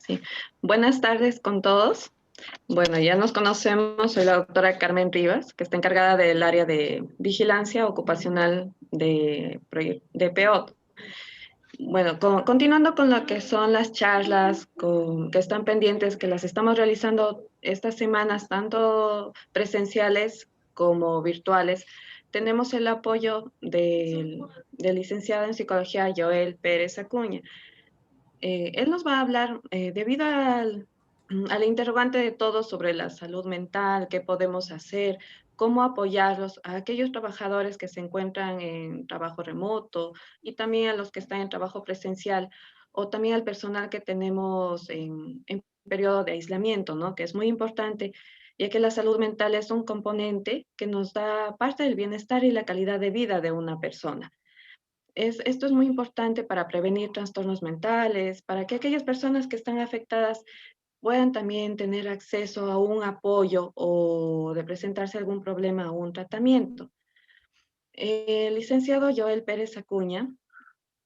Sí. Buenas tardes con todos. Bueno, ya nos conocemos, soy la doctora Carmen Rivas, que está encargada del área de vigilancia ocupacional de PEOT. Bueno, continuando con lo que son las charlas que están pendientes, que las estamos realizando estas semanas, tanto presenciales como virtuales, tenemos el apoyo del licenciado en psicología Joel Pérez Acuña. Él nos va a hablar, debido al interrogante de todos sobre la salud mental, qué podemos hacer, cómo apoyarlos a aquellos trabajadores que se encuentran en trabajo remoto y también a los que están en trabajo presencial, o también al personal que tenemos en periodo de aislamiento, ¿no? Que es muy importante, ya que la salud mental es un componente que nos da parte del bienestar y la calidad de vida de una persona. Esto es muy importante para prevenir trastornos mentales, para que aquellas personas que están afectadas puedan también tener acceso a un apoyo o de presentarse algún problema o un tratamiento. El licenciado Joel Pérez Acuña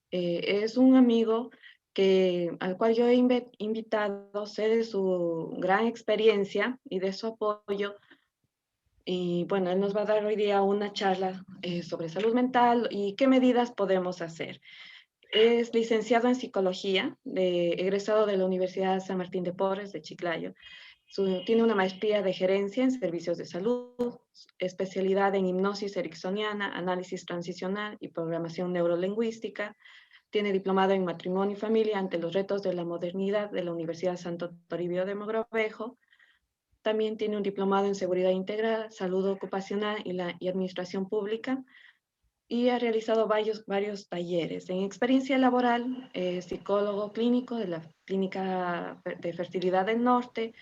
es un amigo al cual yo he invitado, sé de su gran experiencia y de su apoyo. Y bueno, él nos va a dar hoy día una charla sobre salud mental y qué medidas podemos hacer. Es licenciado en psicología, egresado de la Universidad San Martín de Porres de Chiclayo. Tiene una maestría de gerencia en servicios de salud, especialidad en hipnosis ericksoniana, análisis transicional y programación neurolingüística. Tiene diplomado en matrimonio y familia ante los retos de la modernidad de la Universidad Santo Toribio de Mogrovejo. También tiene un diplomado en seguridad integral, salud ocupacional y administración pública, y ha realizado varios talleres. En experiencia laboral, psicólogo clínico de la Clínica de Fertilidad del Norte.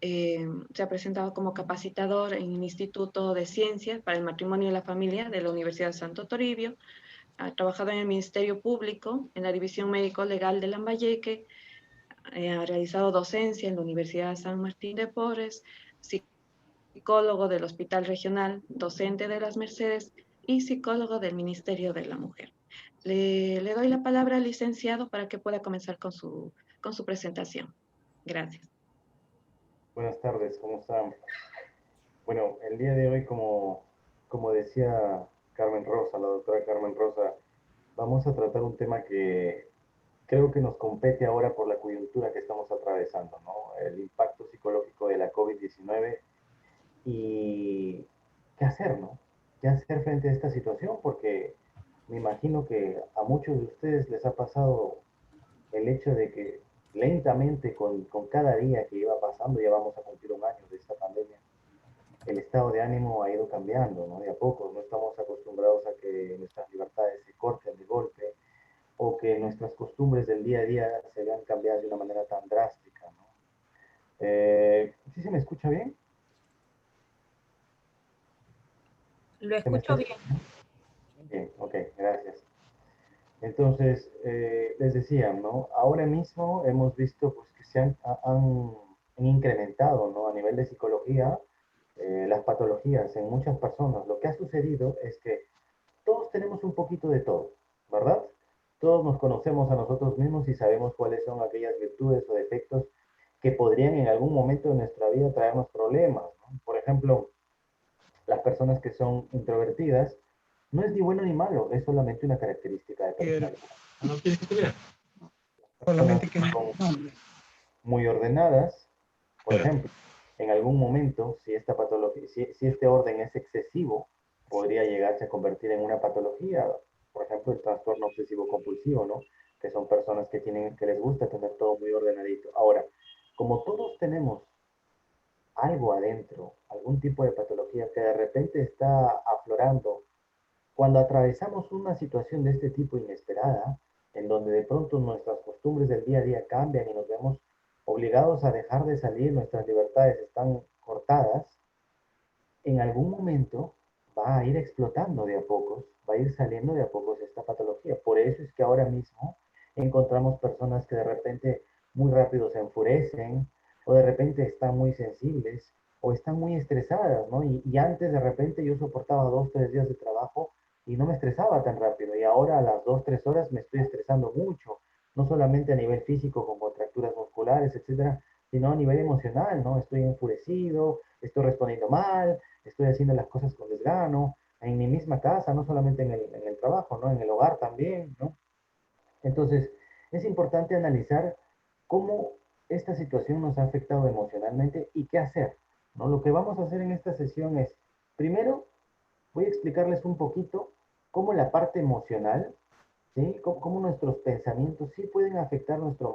Se ha presentado como capacitador en el Instituto de Ciencias para el Matrimonio y la Familia de la Universidad Santo Toribio. Ha trabajado en el Ministerio Público, en la División Médico Legal de Lambayeque. Ha realizado docencia en la Universidad San Martín de Porres, psicólogo del Hospital Regional, docente de las Mercedes y psicólogo del Ministerio de la Mujer. Le doy la palabra al licenciado para que pueda comenzar con su presentación. Gracias. Buenas tardes, ¿cómo están? Bueno, el día de hoy, como decía Carmen Rosa, la doctora Carmen Rosa, vamos a tratar un tema que creo que nos compete ahora por la coyuntura que estamos atravesando, ¿no? El impacto psicológico de la COVID-19 y qué hacer, ¿no? ¿Qué hacer frente a esta situación? Porque me imagino que a muchos de ustedes les ha pasado el hecho de que lentamente, con cada día que iba pasando, ya vamos a cumplir un año de esta pandemia, el estado de ánimo ha ido cambiando, ¿no? De a poco, no estamos acostumbrados a que nuestras libertades se corten de golpe o que nuestras costumbres del día a día se vean cambiadas de una manera tan drástica, ¿no? ¿Sí se me escucha bien? Lo ¿Se me está escucho bien. escuchando? Bien, ok, gracias. Entonces, les decía, ¿no? Ahora mismo hemos visto pues, que han incrementado, ¿no? A nivel de psicología, las patologías en muchas personas. Lo que ha sucedido es que todos tenemos un poquito de todo, ¿verdad? Todos nos conocemos a nosotros mismos y sabemos cuáles son aquellas virtudes o defectos que podrían en algún momento de nuestra vida traernos problemas, ¿no? Por ejemplo, las personas que son introvertidas, no es ni bueno ni malo, es solamente una característica de personalidad. No quieres que estuviera. Personas Solamente que que no. son muy ordenadas, por ejemplo, en algún momento, si esta patología, si este orden es excesivo, podría llegarse a convertir en una patología, por ejemplo, el trastorno obsesivo compulsivo, ¿no? Que son personas que les gusta tener todo muy ordenadito. Ahora, como todos tenemos algo adentro, algún tipo de patología que de repente está aflorando, cuando atravesamos una situación de este tipo inesperada, en donde de pronto nuestras costumbres del día a día cambian y nos vemos obligados a dejar de salir, nuestras libertades están cortadas, en algún momento va a ir explotando de a pocos, va a ir saliendo de a pocos esta patología. Por eso es que ahora mismo encontramos personas que de repente muy rápido se enfurecen o de repente están muy sensibles o están muy estresadas, ¿no? Y antes de repente yo soportaba 2, 3 días de trabajo y no me estresaba tan rápido y ahora a las 2, 3 horas me estoy estresando mucho, no solamente a nivel físico contracturas musculares, etcétera, sino a nivel emocional, ¿no? Estoy enfurecido, estoy respondiendo mal, estoy haciendo las cosas con desgano, en mi misma casa, no solamente en el trabajo, ¿no? En el hogar también, ¿no? Entonces, es importante analizar cómo esta situación nos ha afectado emocionalmente y qué hacer, ¿no? Lo que vamos a hacer en esta sesión es, primero, voy a explicarles un poquito cómo la parte emocional, ¿sí? Cómo nuestros pensamientos sí pueden afectar nuestro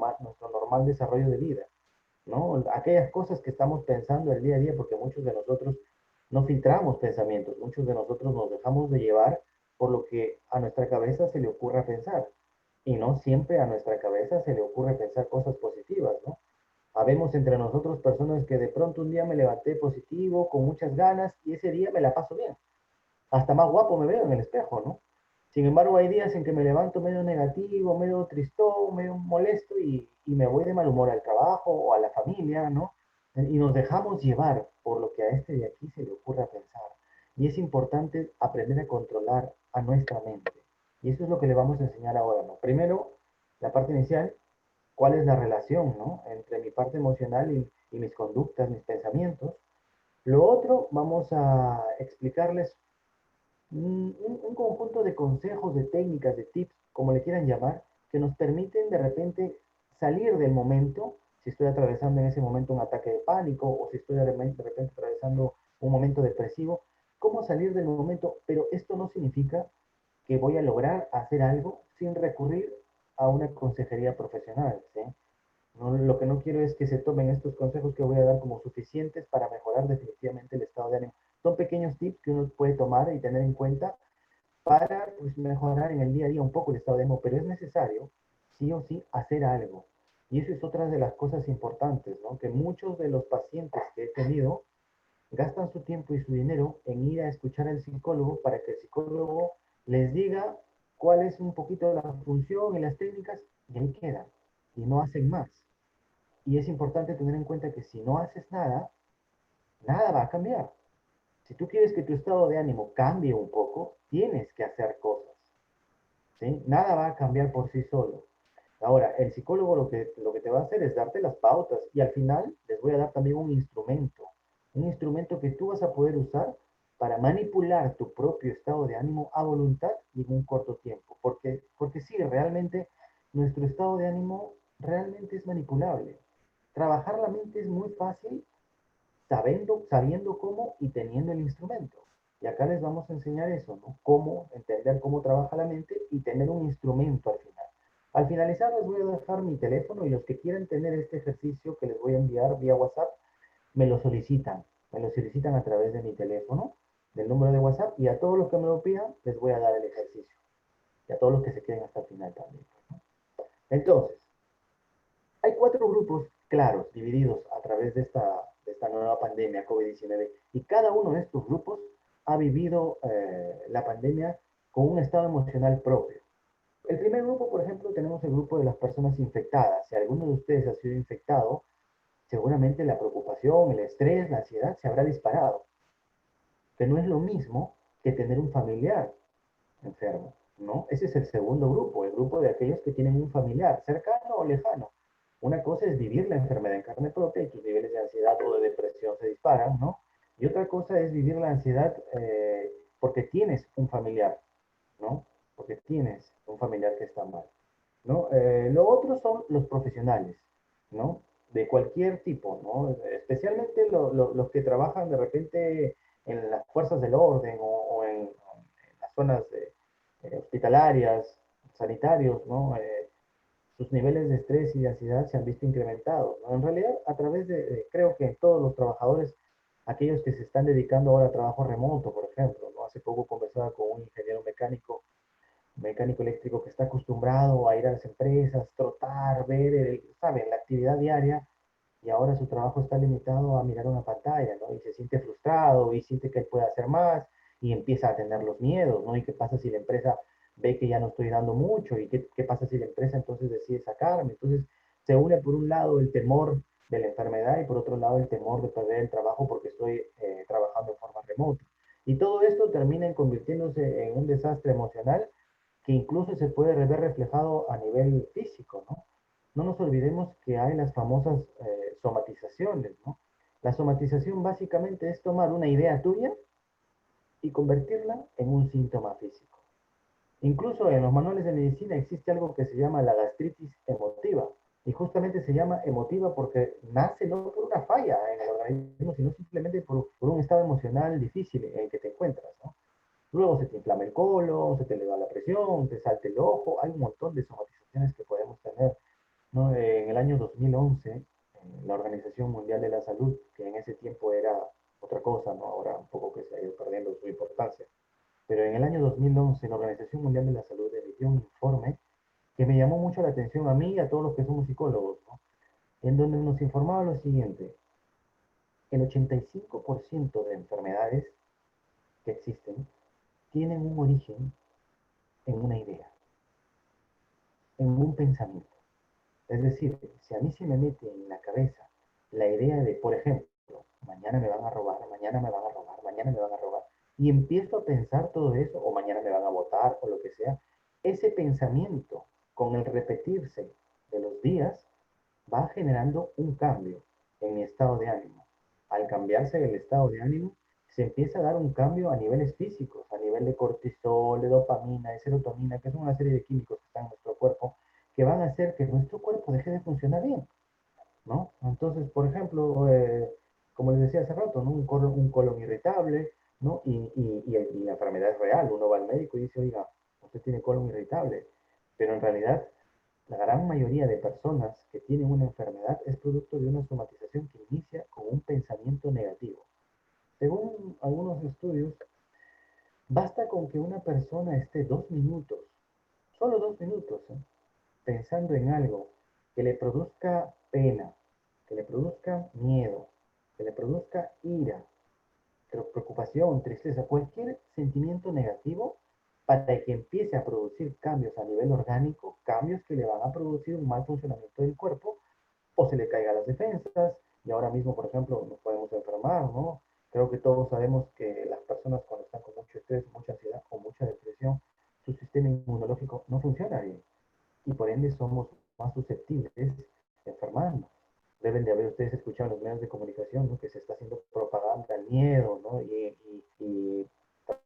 normal desarrollo de vida, ¿no? Aquellas cosas que estamos pensando el día a día, porque muchos de nosotros no filtramos pensamientos, muchos de nosotros nos dejamos de llevar por lo que a nuestra cabeza se le ocurra pensar. Y no siempre a nuestra cabeza se le ocurre pensar cosas positivas, ¿no? Habemos entre nosotros personas que de pronto un día me levanté positivo, con muchas ganas, y ese día me la paso bien. Hasta más guapo me veo en el espejo, ¿no? Sin embargo, hay días en que me levanto medio negativo, medio tristón, medio molesto y me voy de mal humor al trabajo o a la familia, ¿no? Y nos dejamos llevar por lo que a este de aquí se le ocurra pensar. Y es importante aprender a controlar a nuestra mente. Y eso es lo que le vamos a enseñar ahora, ¿no? Primero, la parte inicial, cuál es la relación, ¿no? Entre mi parte emocional y mis conductas, mis pensamientos. Lo otro, vamos a explicarles un conjunto de consejos, de técnicas, de tips, como le quieran llamar, que nos permiten de repente salir del momento, si estoy atravesando en ese momento un ataque de pánico o si estoy de repente atravesando un momento depresivo, cómo salir del momento, pero esto no significa que voy a lograr hacer algo sin recurrir a una consejería profesional, ¿sí? No, lo que no quiero es que se tomen estos consejos que voy a dar como suficientes para mejorar definitivamente el estado de ánimo. Son pequeños tips que uno puede tomar y tener en cuenta para pues, mejorar en el día a día un poco el estado de ánimo, pero es necesario, sí o sí, hacer algo. Y eso es otra de las cosas importantes, ¿no? Que muchos de los pacientes que he tenido gastan su tiempo y su dinero en ir a escuchar al psicólogo para que el psicólogo les diga cuál es un poquito la función y las técnicas y ahí quedan y no hacen más. Y es importante tener en cuenta que si no haces nada, nada va a cambiar. Si tú quieres que tu estado de ánimo cambie un poco, tienes que hacer cosas, ¿sí? Nada va a cambiar por sí solo. Ahora, el psicólogo lo que te va a hacer es darte las pautas y al final les voy a dar también un instrumento que tú vas a poder usar para manipular tu propio estado de ánimo a voluntad y en un corto tiempo. Porque sí, realmente nuestro estado de ánimo realmente es manipulable. Trabajar la mente es muy fácil sabiendo cómo y teniendo el instrumento. Y acá les vamos a enseñar eso, ¿no? Cómo entender cómo trabaja la mente y tener un instrumento al final. Al finalizar les voy a dejar mi teléfono y los que quieran tener este ejercicio que les voy a enviar vía WhatsApp, me lo solicitan. Me lo solicitan a través de mi teléfono, del número de WhatsApp, y a todos los que me lo pidan les voy a dar el ejercicio. Y a todos los que se queden hasta el final también, ¿no? Entonces, hay 4 grupos claros, divididos a través de esta nueva pandemia COVID-19, y cada uno de estos grupos ha vivido la pandemia con un estado emocional propio. El primer grupo, por ejemplo, tenemos el grupo de las personas infectadas. Si alguno de ustedes ha sido infectado, seguramente la preocupación, el estrés, la ansiedad se habrá disparado, que no es lo mismo que tener un familiar enfermo, ¿no? Ese es el segundo grupo, el grupo de aquellos que tienen un familiar, cercano o lejano. Una cosa es vivir la enfermedad en carne propia y tus niveles de ansiedad o de depresión se disparan, ¿no? Y otra cosa es vivir la ansiedad porque tienes un familiar, ¿no? Porque tienes un familiar que está mal, ¿no? Lo otro son los profesionales, ¿no? De cualquier tipo, ¿no? Especialmente los que trabajan de repente en las fuerzas del orden o en las zonas hospitalarias, sanitarios, ¿no? Sus niveles de estrés y de ansiedad se han visto incrementados, ¿no? En realidad, a través creo que todos los trabajadores, aquellos que se están dedicando ahora a trabajo remoto, por ejemplo, ¿no? Hace poco conversaba con un ingeniero mecánico eléctrico que está acostumbrado a ir a las empresas, trotar, ver, ¿saben? La actividad diaria, y ahora su trabajo está limitado a mirar una pantalla, ¿no? Y se siente frustrado y siente que él puede hacer más y empieza a tener los miedos, ¿no? ¿Y qué pasa si la empresa ve que ya no estoy dando mucho? ¿Y qué pasa si la empresa entonces decide sacarme? Entonces se une por un lado el temor de la enfermedad y por otro lado el temor de perder el trabajo porque estoy trabajando de forma remota. Y todo esto termina en convirtiéndose en un desastre emocional que incluso se puede ver reflejado a nivel físico, ¿no? No nos olvidemos que hay las famosas somatizaciones, ¿no? La somatización básicamente es tomar una idea tuya y convertirla en un síntoma físico. Incluso en los manuales de medicina existe algo que se llama la gastritis emotiva. Y justamente se llama emotiva porque nace no por una falla en el organismo, sino simplemente por un estado emocional difícil en el que te encuentras, ¿no? Luego se te inflama el colon, se te eleva la presión, te salta el ojo, hay un montón de somatizaciones que podemos tener, ¿no? En el año 2011, la Organización Mundial de la Salud, que en ese tiempo era otra cosa, ¿no? Ahora un poco que se ha ido perdiendo su importancia, pero en el año 2011 la Organización Mundial de la Salud emitió un informe que me llamó mucho la atención a mí y a todos los que somos psicólogos, ¿no? En donde nos informaba lo siguiente: el 85% de enfermedades que existen tienen un origen en una idea, en un pensamiento. Es decir, si a mí se me mete en la cabeza la idea de, por ejemplo, mañana me van a robar, mañana me van a robar, mañana me van a robar, y empiezo a pensar todo eso, o mañana me van a votar, o lo que sea, ese pensamiento, con el repetirse de los días, va generando un cambio en mi estado de ánimo. Al cambiarse el estado de ánimo, se empieza a dar un cambio a niveles físicos, a nivel de cortisol, de dopamina, de serotonina, que son una serie de químicos que están en nuestro cuerpo, que van a hacer que nuestro cuerpo deje de funcionar bien, ¿no? Entonces, por ejemplo, como les decía hace rato, ¿no? Un colon irritable, ¿no? Y la enfermedad es real. Uno va al médico y dice, oiga, usted tiene colon irritable, pero en realidad la gran mayoría de personas que tienen una enfermedad es producto de una somatización que inicia con un pensamiento negativo. Según algunos estudios, basta con que una persona esté 2 minutos, solo 2 minutos, pensando en algo que le produzca pena, que le produzca miedo, que le produzca ira, preocupación, tristeza, cualquier sentimiento negativo, para que empiece a producir cambios a nivel orgánico, cambios que le van a producir un mal funcionamiento del cuerpo, o se le caigan las defensas, y ahora mismo, por ejemplo, nos podemos enfermar, ¿no? Creo que todos sabemos que las personas cuando están con mucho estrés, mucha ansiedad o mucha depresión, su sistema inmunológico no funciona bien y por ende somos más susceptibles de enfermarnos. Deben de haber ustedes escuchado en los medios de comunicación, ¿no? Que se está haciendo propaganda al miedo, ¿no? Y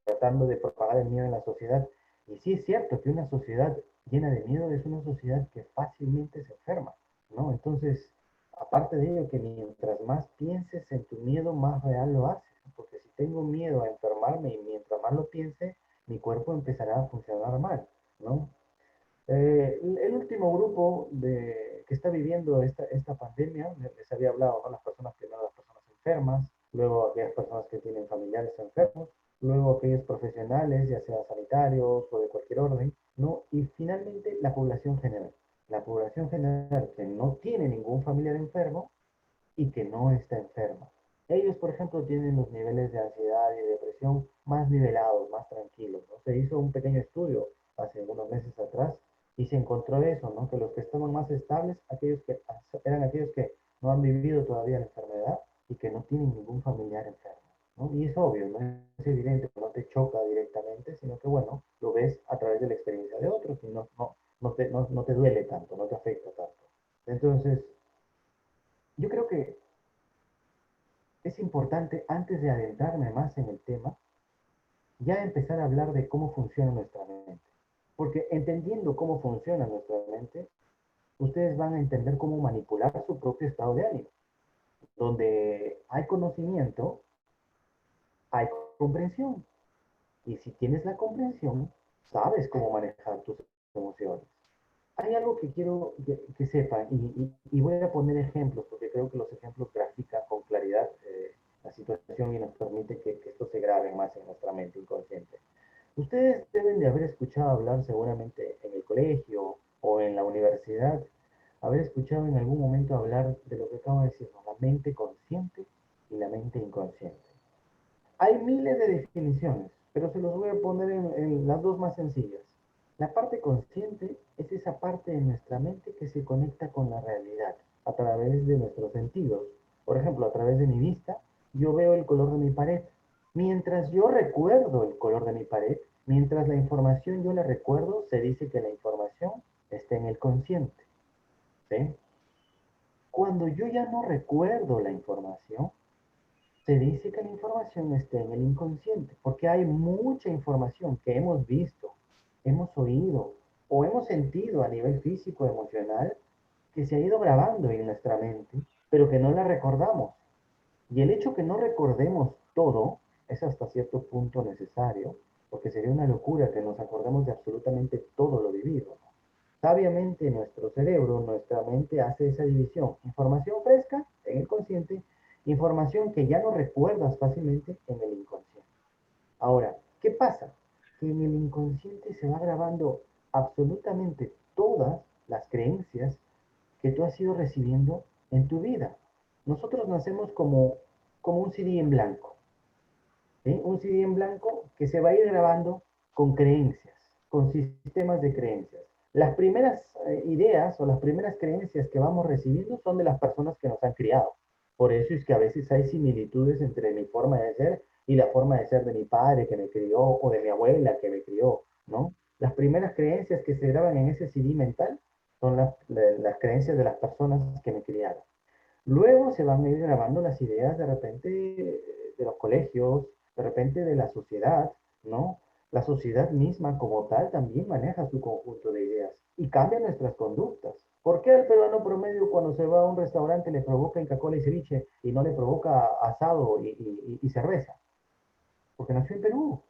tratando de propagar el miedo en la sociedad. Y sí es cierto que una sociedad llena de miedo es una sociedad que fácilmente se enferma, ¿no? Entonces, aparte de ello, que mientras más pienses en tu miedo, más real lo haces, ¿no? Porque si tengo miedo a enfermarme y mientras más lo piense, mi cuerpo empezará a funcionar mal, ¿no? El último grupo que está viviendo esta pandemia, les había hablado, ¿no? Las personas, primero las personas enfermas, luego aquellas personas que tienen familiares enfermos, luego aquellos profesionales, ya sea sanitarios o de cualquier orden, ¿no? Y finalmente la población general. La población general que no tiene ningún familiar enfermo y que no está enferma. Ellos, por ejemplo, tienen los niveles de ansiedad y depresión más nivelados, más tranquilos, ¿no? Se hizo un pequeño estudio hace unos meses atrás y se encontró eso, ¿no? Que los que estaban más estables, eran aquellos que no han vivido todavía la enfermedad y que no tienen ningún familiar enfermo, ¿no? Y es obvio, no es evidente, no te choca directamente, sino que, bueno, lo ves a través de la experiencia de otros y no te duele tanto, no te afecta tanto. Entonces, yo creo que es importante, antes de adentrarme más en el tema, ya empezar a hablar de cómo funciona nuestra mente. Porque entendiendo cómo funciona nuestra mente, ustedes van a entender cómo manipular su propio estado de ánimo. Donde hay conocimiento, hay comprensión. Y si tienes la comprensión, sabes cómo manejar tus emociones. Hay algo que quiero que sepan, y voy a poner ejemplos, porque creo que los ejemplos grafican con claridad la situación y nos permite que esto se grabe más en nuestra mente inconsciente. Ustedes deben de haber escuchado hablar seguramente en el colegio o en la universidad, haber escuchado en algún momento hablar de lo que acabo de decir, ¿no? La mente consciente y la mente inconsciente. Hay miles de definiciones, pero se los voy a poner en las dos más sencillas. La parte consciente es esa parte de nuestra mente que se conecta con la realidad a través de nuestros sentidos. Por ejemplo, a través de mi vista, yo veo el color de mi pared. Mientras yo recuerdo el color de mi pared, mientras la información yo la recuerdo, se dice que la información está en el consciente. ¿sí? Cuando yo ya no recuerdo la información, se dice que la información está en el inconsciente, porque hay mucha información que hemos visto, hemos oído o hemos sentido a nivel físico, emocional, que se ha ido grabando en nuestra mente, pero que no la recordamos. Y el hecho que no recordemos todo es hasta cierto punto necesario, porque sería una locura que nos acordemos de absolutamente todo lo vivido, ¿no? Sabiamente nuestro cerebro, nuestra mente hace esa división. Información fresca en el consciente, información que ya no recuerdas fácilmente en el inconsciente. Ahora, ¿qué pasa? Que en el inconsciente se va grabando absolutamente todas las creencias que tú has ido recibiendo en tu vida. Nosotros nacemos como un CD en blanco, ¿sí? Un CD en blanco que se va a ir grabando con creencias, con sistemas de creencias. Las primeras ideas o las primeras creencias que vamos recibiendo son de las personas que nos han criado. Por eso es que a veces hay similitudes entre mi forma de ser y la forma de ser de mi padre que me crió o de mi abuela que me crió, ¿no? Las primeras creencias que se graban en ese CD mental son las creencias de las personas que me criaron. Luego se van a ir grabando las ideas de repente de los colegios, de repente de la sociedad, ¿no? La sociedad misma como tal también maneja su conjunto de ideas y cambia nuestras conductas. ¿Por qué al peruano promedio cuando se va a un restaurante le provoca Coca-Cola y ceviche y no le provoca asado y cerveza? Porque nació en Perú.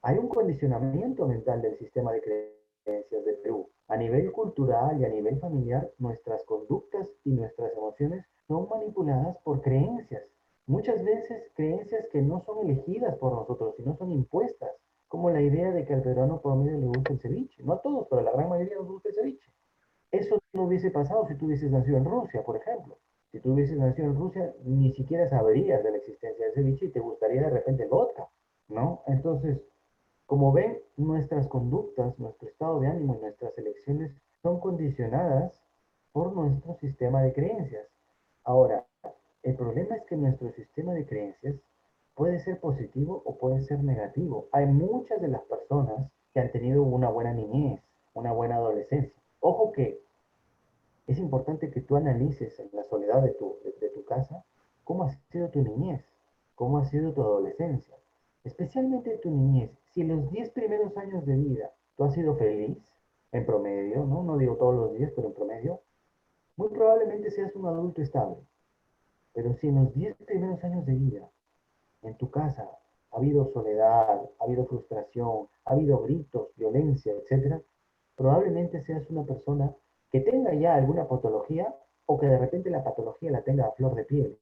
Hay un condicionamiento mental del sistema de creencias de Perú. A nivel cultural y a nivel familiar, nuestras conductas y nuestras emociones son manipuladas por creencias. Muchas veces creencias que no son elegidas por nosotros, sino son impuestas, como la idea de que al peruano promedio le gusta el ceviche. No a todos, pero a la gran mayoría nos gusta el ceviche. Eso no hubiese pasado si tú hubieses nacido en Rusia, por ejemplo. Si tú hubieses nacido en Rusia, ni siquiera sabrías de la existencia del ceviche y te gustaría de repente el vodka, ¿no? Entonces, como ven, nuestras conductas, nuestro estado de ánimo y nuestras elecciones son condicionadas por nuestro sistema de creencias. Ahora, el problema es que nuestro sistema de creencias puede ser positivo o puede ser negativo. Hay muchas de las personas que han tenido una buena niñez, una buena adolescencia. Ojo que es importante que tú analices en la soledad de tu casa cómo ha sido tu niñez, cómo ha sido tu adolescencia, especialmente tu niñez. Si en los 10 primeros años de vida tú has sido feliz, en promedio, ¿no? No digo todos los días, pero en promedio, muy probablemente seas un adulto estable. Pero si en los 10 primeros años de vida, en tu casa, ha habido soledad, ha habido frustración, ha habido gritos, violencia, etcétera, probablemente seas una persona que tenga ya alguna patología o que de repente la patología la tenga a flor de piel,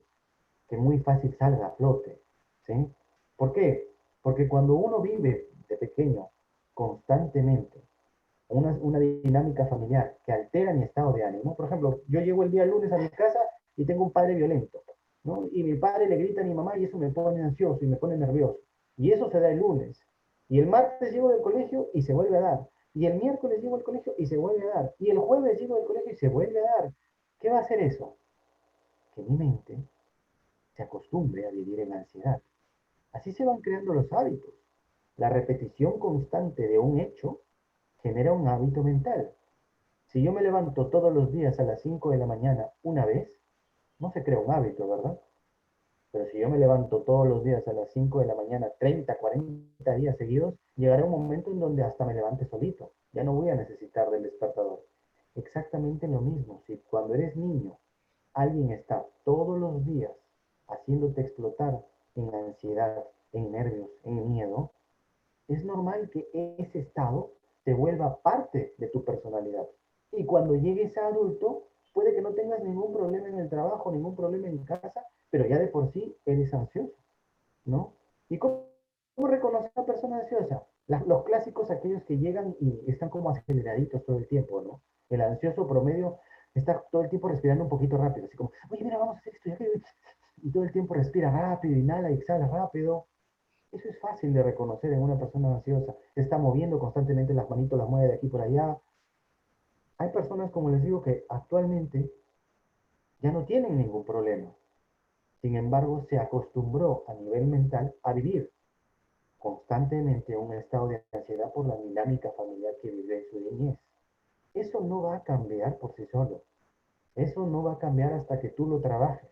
que muy fácil salga a flote, ¿sí? ¿Por qué? Porque cuando uno vive de pequeño constantemente una dinámica familiar que altera mi estado de ánimo, por ejemplo, yo llego el día lunes a mi casa y tengo un padre violento, ¿no? Y mi padre le grita a mi mamá y eso me pone ansioso y me pone nervioso. Y eso se da el lunes. Y el martes llego del colegio y se vuelve a dar. Y el miércoles llego al colegio y se vuelve a dar. Y el jueves llego del colegio y se vuelve a dar. ¿Qué va a hacer eso? Que mi mente se acostumbre a vivir en ansiedad. Así se van creando los hábitos. La repetición constante de un hecho genera un hábito mental. Si yo me levanto todos los días a las 5 de la mañana una vez, no se crea un hábito, ¿verdad? Pero si yo me levanto todos los días a las 5 de la mañana, 30, 40 días seguidos, llegará un momento en donde hasta me levante solito. Ya no voy a necesitar del despertador. Exactamente lo mismo. Si cuando eres niño alguien está todos los días haciéndote explotar en ansiedad, en nervios, en miedo, es normal que ese estado te vuelva parte de tu personalidad. Y cuando llegues a adulto, puede que no tengas ningún problema en el trabajo, ningún problema en casa, pero ya de por sí eres ansioso, ¿no? ¿Y cómo reconocer a una persona ansiosa? Los clásicos, aquellos que llegan y están como aceleraditos todo el tiempo, ¿no? El ansioso promedio está todo el tiempo respirando un poquito rápido, así como, oye, mira, vamos a hacer esto, y todo el tiempo respira rápido, inhala y exhala rápido. Eso es fácil de reconocer en una persona ansiosa. Se está moviendo constantemente las manitos, las mueve de aquí por allá. Hay personas, como les digo, que actualmente ya no tienen ningún problema. Sin embargo, se acostumbró a nivel mental a vivir constantemente un estado de ansiedad por la dinámica familiar que vive en su niñez. Eso no va a cambiar por sí solo. Eso no va a cambiar hasta que tú lo trabajes.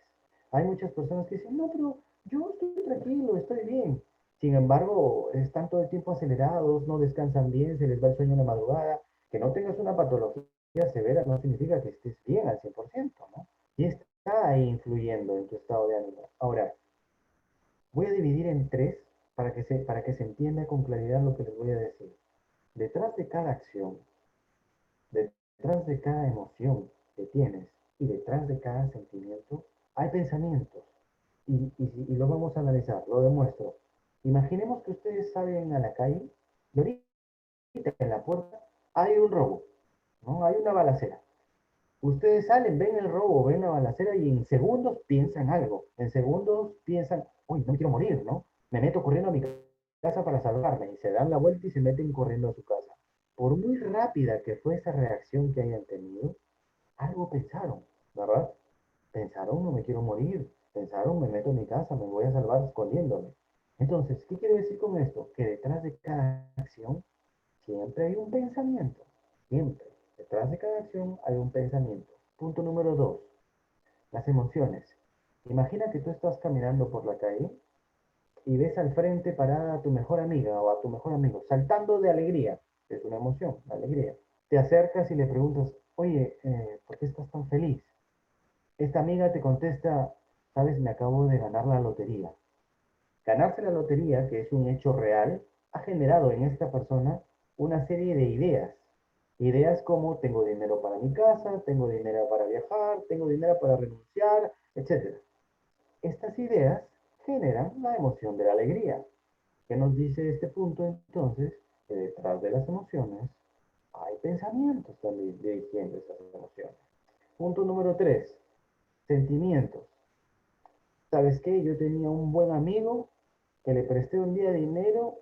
Hay muchas personas que dicen, no, pero yo estoy tranquilo, estoy bien. Sin embargo, están todo el tiempo acelerados, no descansan bien, se les va el sueño en la madrugada. Que no tengas una patología severa no significa que estés bien al 100%, ¿no? Y está ahí influyendo en tu estado de ánimo. Ahora, voy a dividir en tres para que se entienda con claridad lo que les voy a decir. Detrás de cada acción, detrás de cada emoción que tienes y detrás de cada sentimiento, hay pensamientos. Y lo vamos a analizar, lo demuestro. Imaginemos que ustedes salen a la calle y ahorita en la puerta hay un robo, ¿no? Hay una balacera. Ustedes salen, ven el robo, ven la balacera y en segundos piensan algo. En segundos piensan, uy, no me quiero morir, ¿no? Me meto corriendo a mi casa para salvarme. Y se dan la vuelta y se meten corriendo a su casa. Por muy rápida que fue esa reacción que hayan tenido, algo pensaron, ¿verdad? Pensaron, no me quiero morir. Pensaron, me meto en mi casa, me voy a salvar escondiéndome. Entonces, ¿qué quiero decir con esto? Que detrás de cada acción siempre hay un pensamiento. Siempre. Detrás de cada acción hay un pensamiento. Punto número dos, las emociones. Imagina que tú estás caminando por la calle y ves al frente parada a tu mejor amiga o a tu mejor amigo, saltando de alegría. Es una emoción, la alegría. Te acercas y le preguntas, oye, ¿por qué estás tan feliz? Esta amiga te contesta, sabes, me acabo de ganar la lotería. Ganarse la lotería, que es un hecho real, ha generado en esta persona una serie de ideas. Ideas como tengo dinero para mi casa, tengo dinero para viajar, tengo dinero para renunciar, etc. Estas ideas generan la emoción de la alegría. ¿Qué nos dice este punto entonces? Que detrás de las emociones hay pensamientos también dirigiendo esas emociones. Punto número 3, sentimientos. ¿Sabes qué? Yo tenía un buen amigo que le presté un día dinero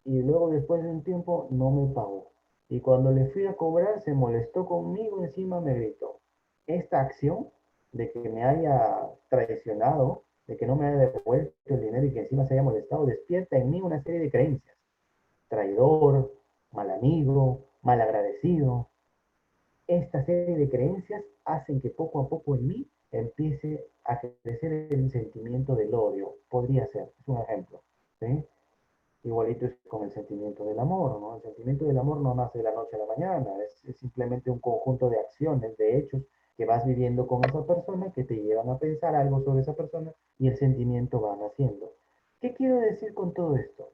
y luego después de un tiempo no me pagó. Y cuando le fui a cobrar se molestó conmigo, encima me gritó. Esta acción de que me haya traicionado, de que no me haya devuelto el dinero y que encima se haya molestado, despierta en mí una serie de creencias. Traidor, mal amigo, mal agradecido. Esta serie de creencias hacen que poco a poco en mí empiece a crecer el sentimiento del odio. Podría ser, es un ejemplo. ¿Sí? Igualito es con el sentimiento del amor, ¿no? El sentimiento del amor no nace de la noche a la mañana, es simplemente un conjunto de acciones, de hechos que vas viviendo con esa persona, que te llevan a pensar algo sobre esa persona y el sentimiento va naciendo. ¿Qué quiero decir con todo esto?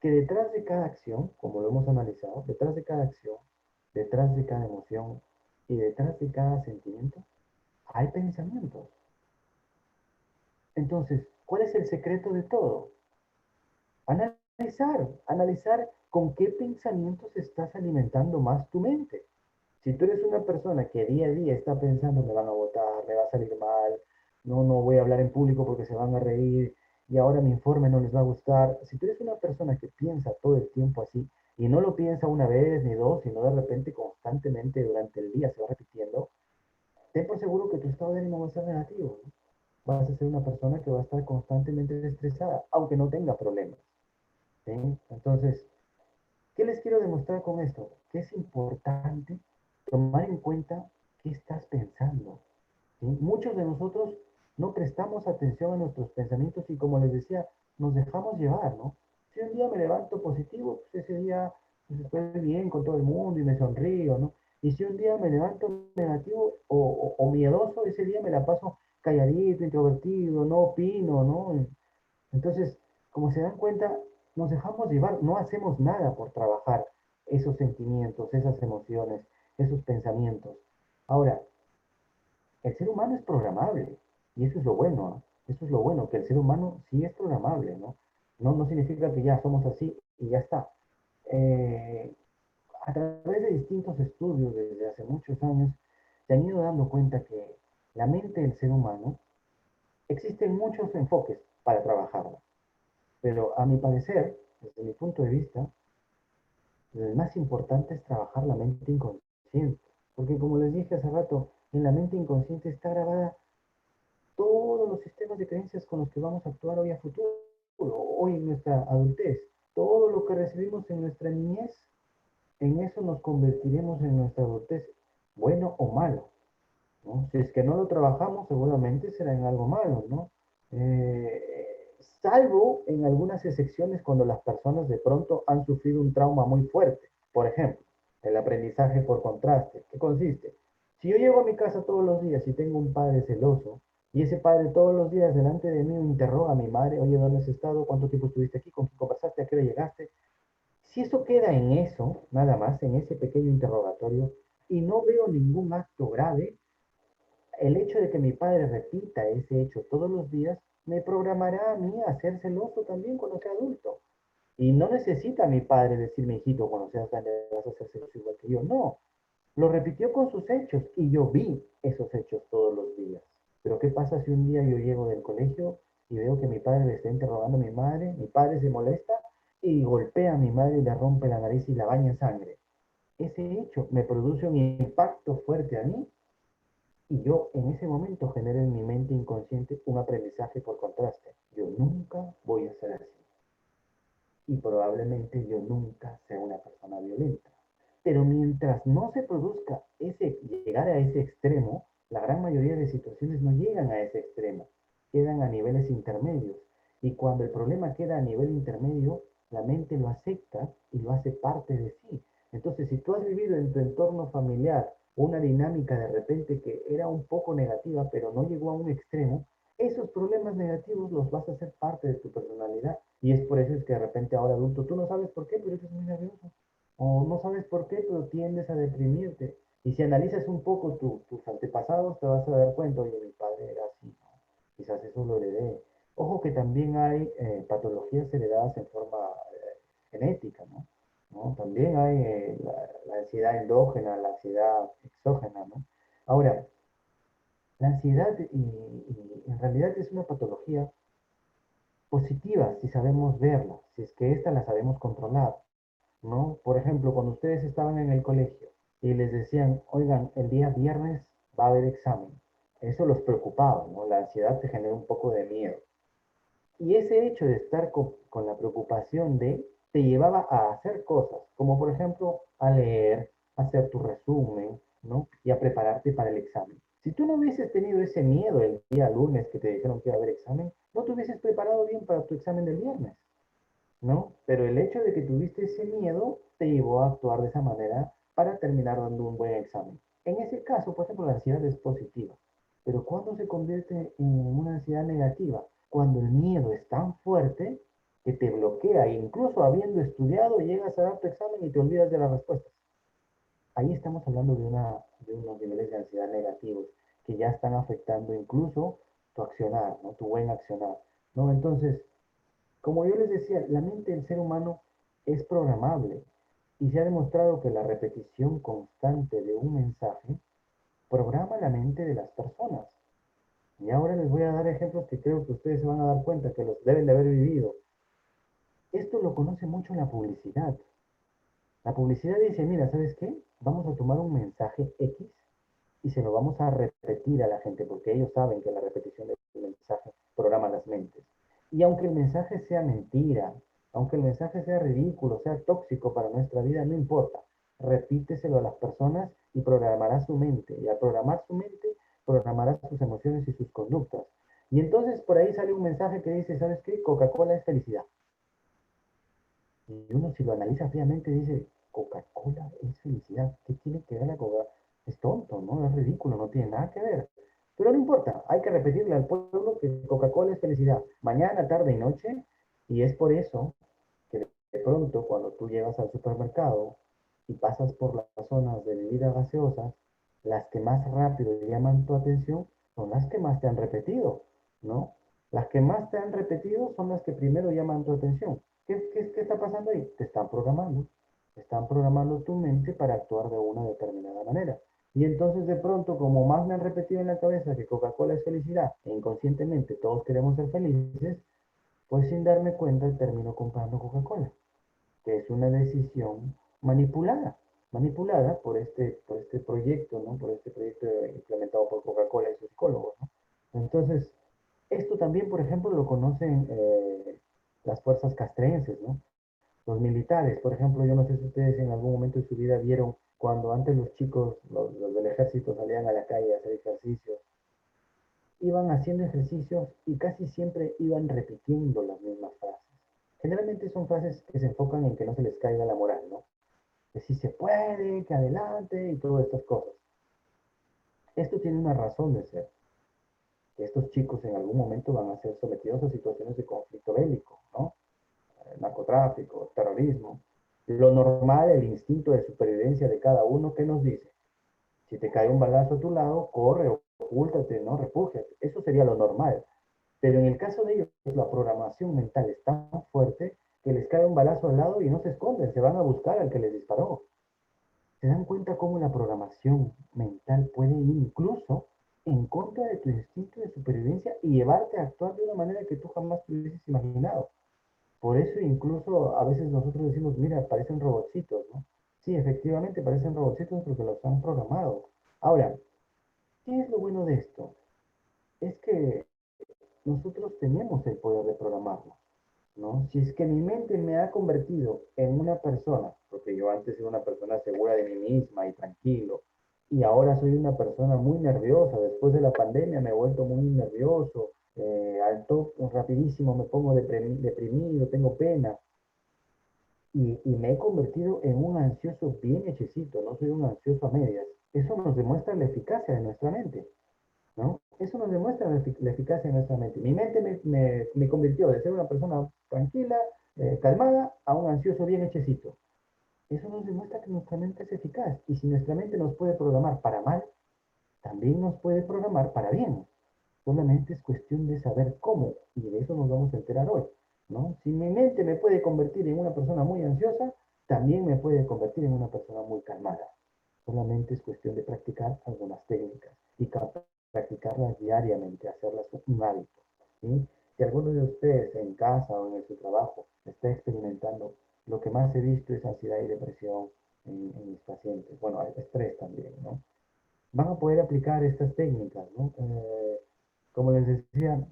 Que detrás de cada acción, como lo hemos analizado, detrás de cada acción, detrás de cada emoción y detrás de cada sentimiento, hay pensamientos. Entonces, ¿cuál es el secreto de todo? Analizar con qué pensamientos estás alimentando más tu mente. Si tú eres una persona que día a día está pensando, me van a votar, me va a salir mal, no voy a hablar en público porque se van a reír y ahora mi informe no les va a gustar. Si tú eres una persona que piensa todo el tiempo así y no lo piensa una vez ni dos, sino de repente constantemente durante el día se va repitiendo, ten por seguro que tu estado de ánimo va a ser negativo, ¿no? Vas a ser una persona que va a estar constantemente estresada, aunque no tenga problemas. ¿Sí? Entonces, ¿qué les quiero demostrar con esto? Que es importante tomar en cuenta qué estás pensando. ¿Sí? Muchos de nosotros no prestamos atención a nuestros pensamientos y como les decía, nos dejamos llevar, ¿no? Si un día me levanto positivo, pues ese día pues estoy bien con todo el mundo y me sonrío, ¿no? Y si un día me levanto negativo o miedoso, ese día me la paso calladito, introvertido, no opino, ¿no? Entonces, como se dan cuenta, nos dejamos llevar, no hacemos nada por trabajar esos sentimientos, esas emociones, esos pensamientos. Ahora, el ser humano es programable y eso es lo bueno, ¿no? Eso es lo bueno, que el ser humano sí es programable, ¿no? No significa que ya somos así y ya está. Eh, a través de distintos estudios desde hace muchos años, se han ido dando cuenta que la mente del ser humano existen muchos enfoques para trabajarla. Pero a mi parecer, desde mi punto de vista, el más importante es trabajar la mente inconsciente. Porque como les dije hace rato, en la mente inconsciente está grabada todos los sistemas de creencias con los que vamos a actuar hoy a futuro, hoy en nuestra adultez. Todo lo que recibimos en nuestra niñez, en eso nos convertiremos en nuestra adultez, bueno o malo. ¿no? Si es que no lo trabajamos, seguramente será en algo malo, ¿no? Salvo en algunas excepciones cuando las personas de pronto han sufrido un trauma muy fuerte. Por ejemplo, el aprendizaje por contraste. ¿Qué consiste? Si yo llego a mi casa todos los días y tengo un padre celoso, y ese padre todos los días delante de mí interroga a mi madre, oye, ¿dónde has estado? ¿Cuánto tiempo estuviste aquí? ¿Con quién conversaste? ¿A qué hora llegaste? Si eso queda en eso, nada más, en ese pequeño interrogatorio, y no veo ningún acto grave, el hecho de que mi padre repita ese hecho todos los días me programará a mí a ser celoso también cuando sea adulto. Y no necesita mi padre decirme, hijito, cuando seas grande vas a ser celoso igual que yo. No, lo repitió con sus hechos y yo vi esos hechos todos los días. Pero ¿qué pasa si un día yo llego del colegio y veo que mi padre le está interrogando a mi madre, mi padre se molesta y golpea a mi madre y le rompe la nariz y la baña en sangre? Ese hecho me produce un impacto fuerte a mí y yo en ese momento genero en mi mente inconsciente un aprendizaje por contraste. Yo nunca voy a ser así. Y probablemente yo nunca sea una persona violenta. Pero mientras no se produzca llegar a ese extremo, la gran mayoría de situaciones no llegan a ese extremo, quedan a niveles intermedios. Y cuando el problema queda a nivel intermedio, la mente lo acepta y lo hace parte de sí. Entonces, si tú has vivido en tu entorno familiar una dinámica de repente que era un poco negativa, pero no llegó a un extremo, esos problemas negativos los vas a hacer parte de tu personalidad. Y es por eso es que de repente ahora adulto, tú no sabes por qué, pero eres muy nervioso. O no sabes por qué, pero tiendes a deprimirte. Y si analizas un poco tus antepasados, te vas a dar cuenta, oye, mi padre era así, ¿no? Quizás eso lo heredé. Ojo que también hay patologías heredadas en forma genética, ¿no? ¿No? También hay la ansiedad endógena, la ansiedad exógena, ¿no? Ahora, la ansiedad en realidad es una patología positiva si sabemos verla, si es que esta la sabemos controlar, ¿no? Por ejemplo, cuando ustedes estaban en el colegio y les decían, oigan, el día viernes va a haber examen, eso los preocupaba, ¿no? La ansiedad te genera un poco de miedo. Y ese hecho de estar con la preocupación te llevaba a hacer cosas, como por ejemplo a leer, a hacer tu resumen, ¿no? Y a prepararte para el examen. Si tú no hubieses tenido ese miedo el día lunes que te dijeron que iba a haber examen, no te hubieses preparado bien para tu examen del viernes, ¿no? Pero el hecho de que tuviste ese miedo te llevó a actuar de esa manera para terminar dando un buen examen. En ese caso, por ejemplo, la ansiedad es positiva. Pero ¿cuándo se convierte en una ansiedad negativa? Cuando el miedo es tan fuerte que te bloquea, e incluso habiendo estudiado, llegas a dar tu examen y te olvidas de las respuestas. Ahí estamos hablando de unos niveles de ansiedad negativos que ya están afectando incluso tu accionar, ¿no? Tu buen accionar, ¿no? Entonces, como yo les decía, la mente del ser humano es programable y se ha demostrado que la repetición constante de un mensaje programa la mente de las personas. Y ahora les voy a dar ejemplos que creo que ustedes se van a dar cuenta que los deben de haber vivido. Esto lo conoce mucho la publicidad. La publicidad dice, mira, ¿sabes qué? Vamos a tomar un mensaje X y se lo vamos a repetir a la gente porque ellos saben que la repetición del mensaje programa las mentes. Y aunque el mensaje sea mentira, aunque el mensaje sea ridículo, sea tóxico para nuestra vida, no importa. Repíteselo a las personas y programará su mente. Y al programar su mente, programará sus emociones y sus conductas. Y entonces por ahí sale un mensaje que dice, ¿sabes qué? Coca-Cola es felicidad. Y uno si lo analiza fríamente dice, Coca-Cola es felicidad. ¿Qué tiene que ver la Coca? Es tonto, ¿no? Es ridículo, no tiene nada que ver. Pero no importa, hay que repetirle al pueblo que Coca-Cola es felicidad. Mañana, tarde y noche. Y es por eso que de pronto cuando tú llegas al supermercado y pasas por las zonas de bebidas gaseosas, las que más rápido llaman tu atención son las que más te han repetido, ¿no? Las que más te han repetido son las que primero llaman tu atención. ¿Qué está pasando ahí? Te están programando tu mente para actuar de una determinada manera. Y entonces de pronto, como más me han repetido en la cabeza que Coca-Cola es felicidad, e inconscientemente todos queremos ser felices, pues sin darme cuenta termino comprando Coca-Cola, que es una decisión manipulada, manipulada por este proyecto, ¿no? Por este proyecto implementado por Coca-Cola y sus psicólogos, ¿no? Entonces, esto también, por ejemplo, lo conocen las fuerzas castrenses, ¿no? Los militares, por ejemplo, yo no sé si ustedes en algún momento de su vida vieron cuando antes los chicos, los del ejército, ejército salían a la calle a hacer ejercicios, iban haciendo ejercicios y casi siempre iban repitiendo las mismas frases. Generalmente son frases que se enfocan en que no se les caiga la moral, ¿no? Que sí se puede, que adelante y todas estas cosas. Esto tiene una razón de ser, que estos chicos en algún momento van a ser sometidos a situaciones de conflicto bélico, ¿no? Narcotráfico, terrorismo. Lo normal, el instinto de supervivencia de cada uno, ¿qué nos dice? Si te cae un balazo a tu lado, corre, ocúltate, ¿no? Refúgiate. Eso sería lo normal. Pero en el caso de ellos, la programación mental es tan fuerte que les cae un balazo al lado y no se esconden, se van a buscar al que les disparó. ¿Se dan cuenta cómo la programación mental puede ir incluso en contra de tu instinto de supervivencia y llevarte a actuar de una manera que tú jamás te hubieses imaginado? Por eso incluso a veces nosotros decimos, mira, parecen robotcitos, ¿no? Sí, efectivamente parecen robotcitos porque los han programado. Ahora, ¿qué es lo bueno de esto? Es que nosotros tenemos el poder de programarlo, ¿no? Si es que mi mente me ha convertido en una persona, porque yo antes era una persona segura de mí misma y tranquilo, y ahora soy una persona muy nerviosa, después de la pandemia me he vuelto muy nervioso, rapidísimo me pongo deprimido, tengo pena, y me he convertido en un ansioso bien hechecito, no soy un ansioso a medias. Eso nos demuestra la eficacia de nuestra mente, ¿no? Eso nos demuestra la eficacia de nuestra mente. Mi mente me convirtió de ser una persona tranquila, calmada, a un ansioso bien hechecito. Eso nos demuestra que nuestra mente es eficaz. Y si nuestra mente nos puede programar para mal, también nos puede programar para bien. Solamente es cuestión de saber cómo. Y de eso nos vamos a enterar hoy, ¿no? Si mi mente me puede convertir en una persona muy ansiosa, también me puede convertir en una persona muy calmada. Solamente es cuestión de practicar algunas técnicas y practicarlas diariamente, hacerlas un hábito, ¿sí? Si alguno de ustedes en casa o en su trabajo está experimentando, lo que más he visto es ansiedad y depresión en mis pacientes. Bueno, hay estrés también, ¿no? Van a poder aplicar estas técnicas, ¿no? Como les decía,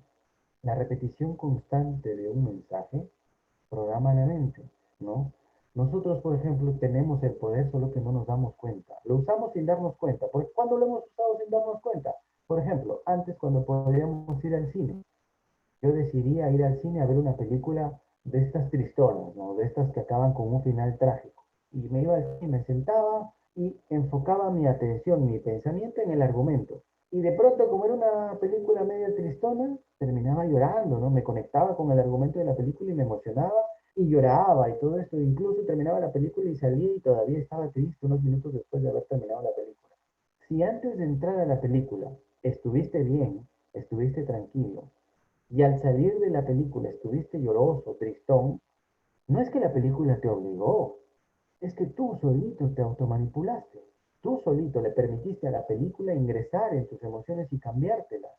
la repetición constante de un mensaje programa la mente, ¿no? Nosotros, por ejemplo, tenemos el poder, solo que no nos damos cuenta. Lo usamos sin darnos cuenta. ¿Por cuándo lo hemos usado sin darnos cuenta? Por ejemplo, antes cuando podíamos ir al cine, yo decidía ir al cine a ver una película de estas tristonas, ¿no? De estas que acaban con un final trágico. Y me iba al cine, me sentaba y enfocaba mi atención, mi pensamiento en el argumento. Y de pronto, como era una película media tristona, terminaba llorando, ¿no? Me conectaba con el argumento de la película y me emocionaba y lloraba y todo esto. Incluso terminaba la película y salía y todavía estaba triste unos minutos después de haber terminado la película. Si antes de entrar a la película estuviste bien, estuviste tranquilo, y al salir de la película estuviste lloroso, tristón, no es que la película te obligó, es que tú solito te automanipulaste. Tú solito le permitiste a la película ingresar en tus emociones y cambiártelas,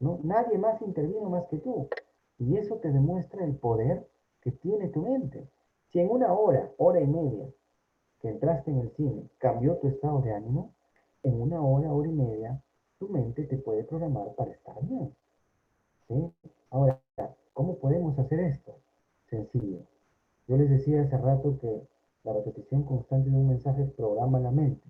¿no? Nadie más intervino más que tú. Y eso te demuestra el poder que tiene tu mente. Si en una hora, hora y media que entraste en el cine cambió tu estado de ánimo, en una hora, hora y media, tu mente te puede programar para estar bien. ¿Sí? Ahora, ¿cómo podemos hacer esto? Sencillo. Yo les decía hace rato que la repetición constante de un mensaje programa la mente.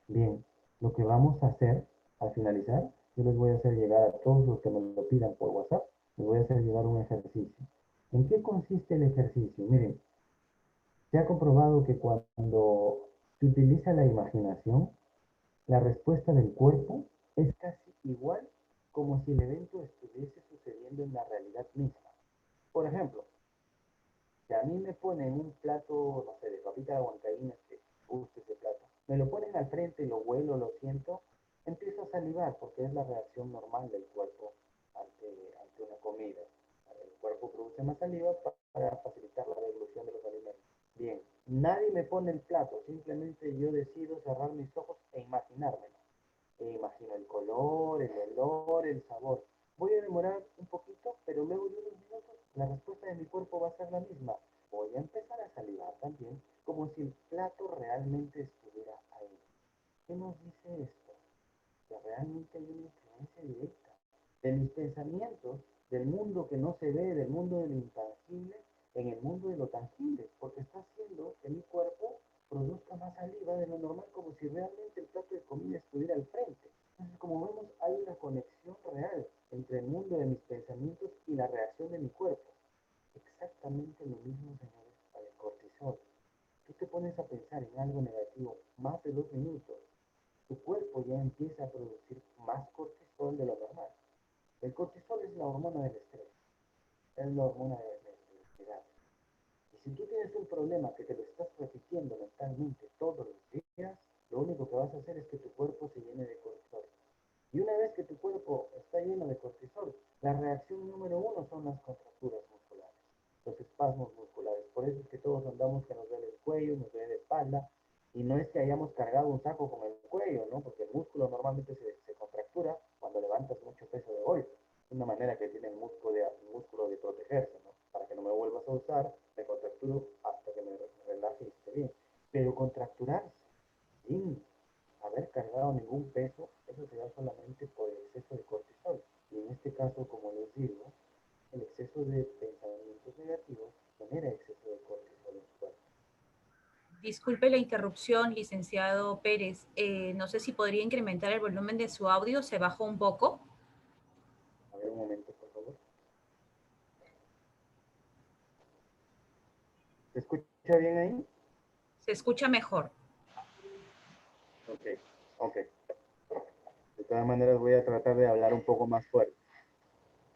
Bien, lo que vamos a hacer al finalizar, yo les voy a hacer llegar a todos los que me lo pidan por WhatsApp, les voy a hacer llegar un ejercicio. ¿En qué consiste el ejercicio? Miren, se ha comprobado que cuando se utiliza la imaginación, la respuesta del cuerpo es casi igual como si el evento estuviese sucediendo en la realidad misma. Por ejemplo, si a mí me ponen un plato, no sé, de papita de huancaínas, que guste ese plato, me lo ponen al frente, lo huelo, lo siento, empiezo a salivar porque es la reacción normal del cuerpo ante una comida. El cuerpo produce más saliva para facilitar la devolución de los alimentos. Bien, nadie me pone el plato, simplemente yo decido cerrar mis ojos e imaginármelo. Imagino el color, el olor, el sabor. Voy a demorar un poquito, pero luego de unos minutos la respuesta de mi cuerpo va a ser la misma. Voy a empezar a salivar también, como si el plato realmente estuviera ahí. ¿Qué nos dice esto? Que realmente hay una influencia directa de mis pensamientos, del mundo que no se ve, del mundo de lo intangible, en el mundo de lo tangible, porque está haciendo que mi cuerpo produzca más saliva de lo normal, como si realmente el plato de comida estuviera al vez que tu cuerpo está lleno de cortisol, la reacción número uno son las contracturas musculares, los espasmos musculares. Por eso es que todos andamos que nos duele el cuello, nos duele la espalda, y no es que hayamos cargado un saco con el cuello, ¿no? Porque el músculo normalmente se contractura cuando levantas mucho peso de golpe. Es una manera que tiene el músculo de protegerse, ¿no? Para que no me vuelvas a usar, me contracturo hasta que me relaje y esté bien. Pero contracturarse sin haber cargado ningún peso, eso se da solamente por el exceso de cortisol. Y en este caso, como les digo, el exceso de pensamientos negativos genera exceso de cortisol en su cuerpo. Disculpe la interrupción, licenciado Pérez. No sé si podría incrementar el volumen de su audio, se bajó un poco. A ver un momento, por favor. ¿Se escucha bien ahí? Se escucha mejor. Ok, ok. De todas maneras voy a tratar de hablar un poco más fuerte.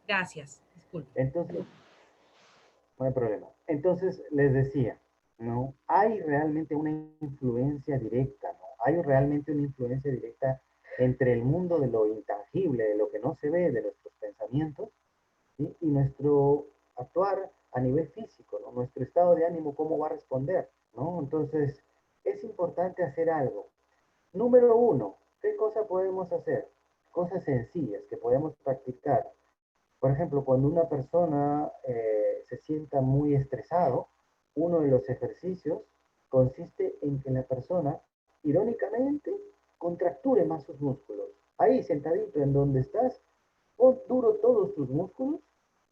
Gracias, disculpe. Entonces, no hay problema. Entonces, les decía, ¿no? Hay realmente una influencia directa, ¿no? Hay realmente una influencia directa entre el mundo de lo intangible, de lo que no se ve, de nuestros pensamientos, ¿sí? Y nuestro actuar a nivel físico, ¿no? Nuestro estado de ánimo, cómo va a responder, ¿no? Entonces, es importante hacer algo. Número uno, ¿qué cosa podemos hacer? Cosas sencillas que podemos practicar. Por ejemplo, cuando una persona se sienta muy estresado, uno de los ejercicios consiste en que la persona, irónicamente, contracture más sus músculos. Ahí, sentadito en donde estás, pon duro todos tus músculos,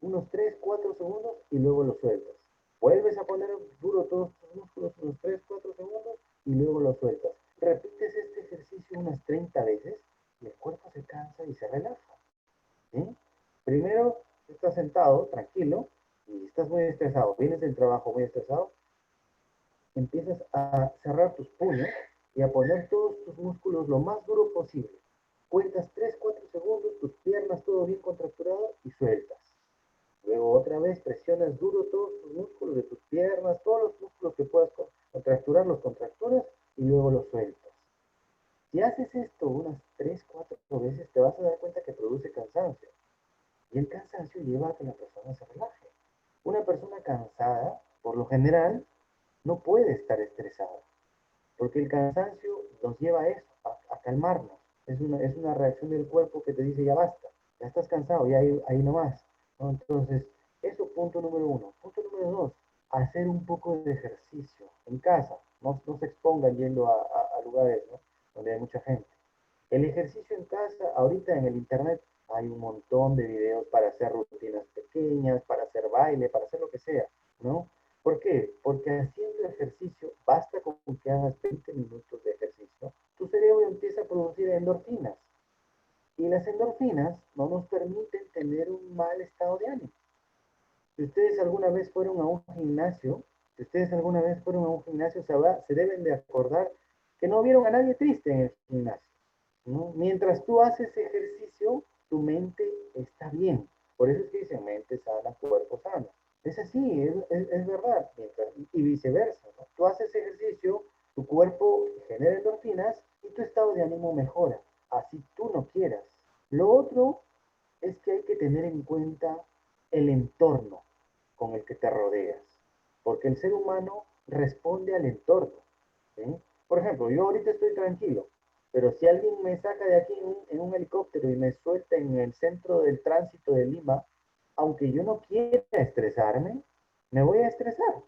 unos 3, 4 segundos y luego los sueltas. Vuelves a poner duro todos tus músculos unos 3, 4 segundos y luego los sueltas. Repites este ejercicio unas 30 veces y el cuerpo se cansa y se relaja. ¿Sí? Primero, estás sentado, tranquilo, y estás muy estresado, vienes del trabajo muy estresado, empiezas a cerrar tus puños y a poner todos tus músculos lo más duro posible. Cuentas 3, 4 segundos, tus piernas todo bien contracturado y sueltas. Luego otra vez presionas duro todos tus músculos de tus piernas, todos los músculos que puedas contracturar, los contracturas y luego los sueltas. Si haces esto unas 3, 4 veces, te vas a dar cuenta que produce cansancio. Y el cansancio lleva a que la persona se relaje. Una persona cansada, por lo general, no puede estar estresada, porque el cansancio nos lleva a eso, a calmarnos. Es una reacción del cuerpo que te dice, ya basta, ya estás cansado, ya ahí no más, ¿no? Entonces, eso punto número uno. Punto número dos, hacer un poco de ejercicio en casa. No se expongan yendo a lugares, ¿no? Donde hay mucha gente. El ejercicio en casa, ahorita en el internet hay un montón de videos para hacer rutinas pequeñas, para hacer baile, para hacer lo que sea, ¿no? ¿Por qué? Porque haciendo ejercicio, basta con que hagas 20 minutos de ejercicio, tu cerebro empieza a producir endorfinas. Y las endorfinas no nos permiten tener un mal estado de ánimo. Si ustedes alguna vez fueron a un gimnasio, se deben de acordar que no vieron a nadie triste en el gimnasio, ¿no? Mientras tú haces ejercicio, tu mente está bien. Por eso es que dicen mente sana, cuerpo sano. Es así, es verdad. Y viceversa, ¿no? Tú haces ejercicio, tu cuerpo genera endorfinas y tu estado de ánimo mejora. Así tú no quieras. Lo otro es que hay que tener en cuenta el entorno con el que te rodeas, porque el ser humano responde al entorno, ¿sí? Por ejemplo, yo ahorita estoy tranquilo, pero si alguien me saca de aquí en un helicóptero y me suelta en el centro del tránsito de Lima, aunque yo no quiera estresarme, me voy a estresar,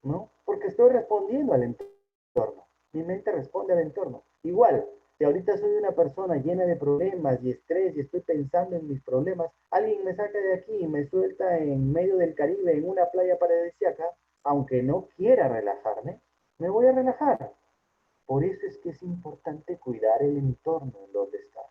¿no? Porque estoy respondiendo al entorno. Mi mente responde al entorno. Igual, si ahorita soy una persona llena de problemas y estrés y estoy pensando en mis problemas, alguien me saca de aquí y me suelta en medio del Caribe, en una playa paradisíaca, aunque no quiera relajarme, me voy a relajar. Por eso es que es importante cuidar el entorno en donde estás.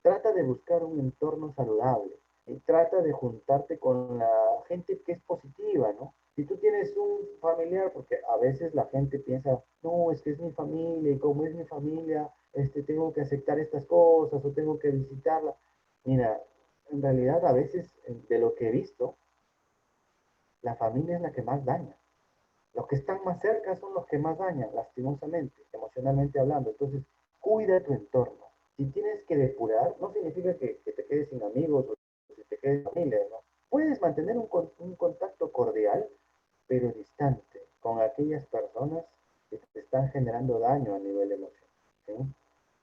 Trata de buscar un entorno saludable y trata de juntarte con la gente que es positiva, ¿no? Si tú tienes un familiar, porque a veces la gente piensa, no, es que es mi familia y como es mi familia, tengo que aceptar estas cosas o tengo que visitarla. Mira, en realidad a veces, de lo que he visto, la familia es la que más daña. Los que están más cerca son los que más dañan, lastimosamente, emocionalmente hablando. Entonces, cuida tu entorno. Si tienes que depurar, no significa que te quedes sin amigos o que te quedes sin familia, ¿no? Puedes mantener un contacto cordial, pero distante, con aquellas personas que te están generando daño a nivel emocional, ¿sí?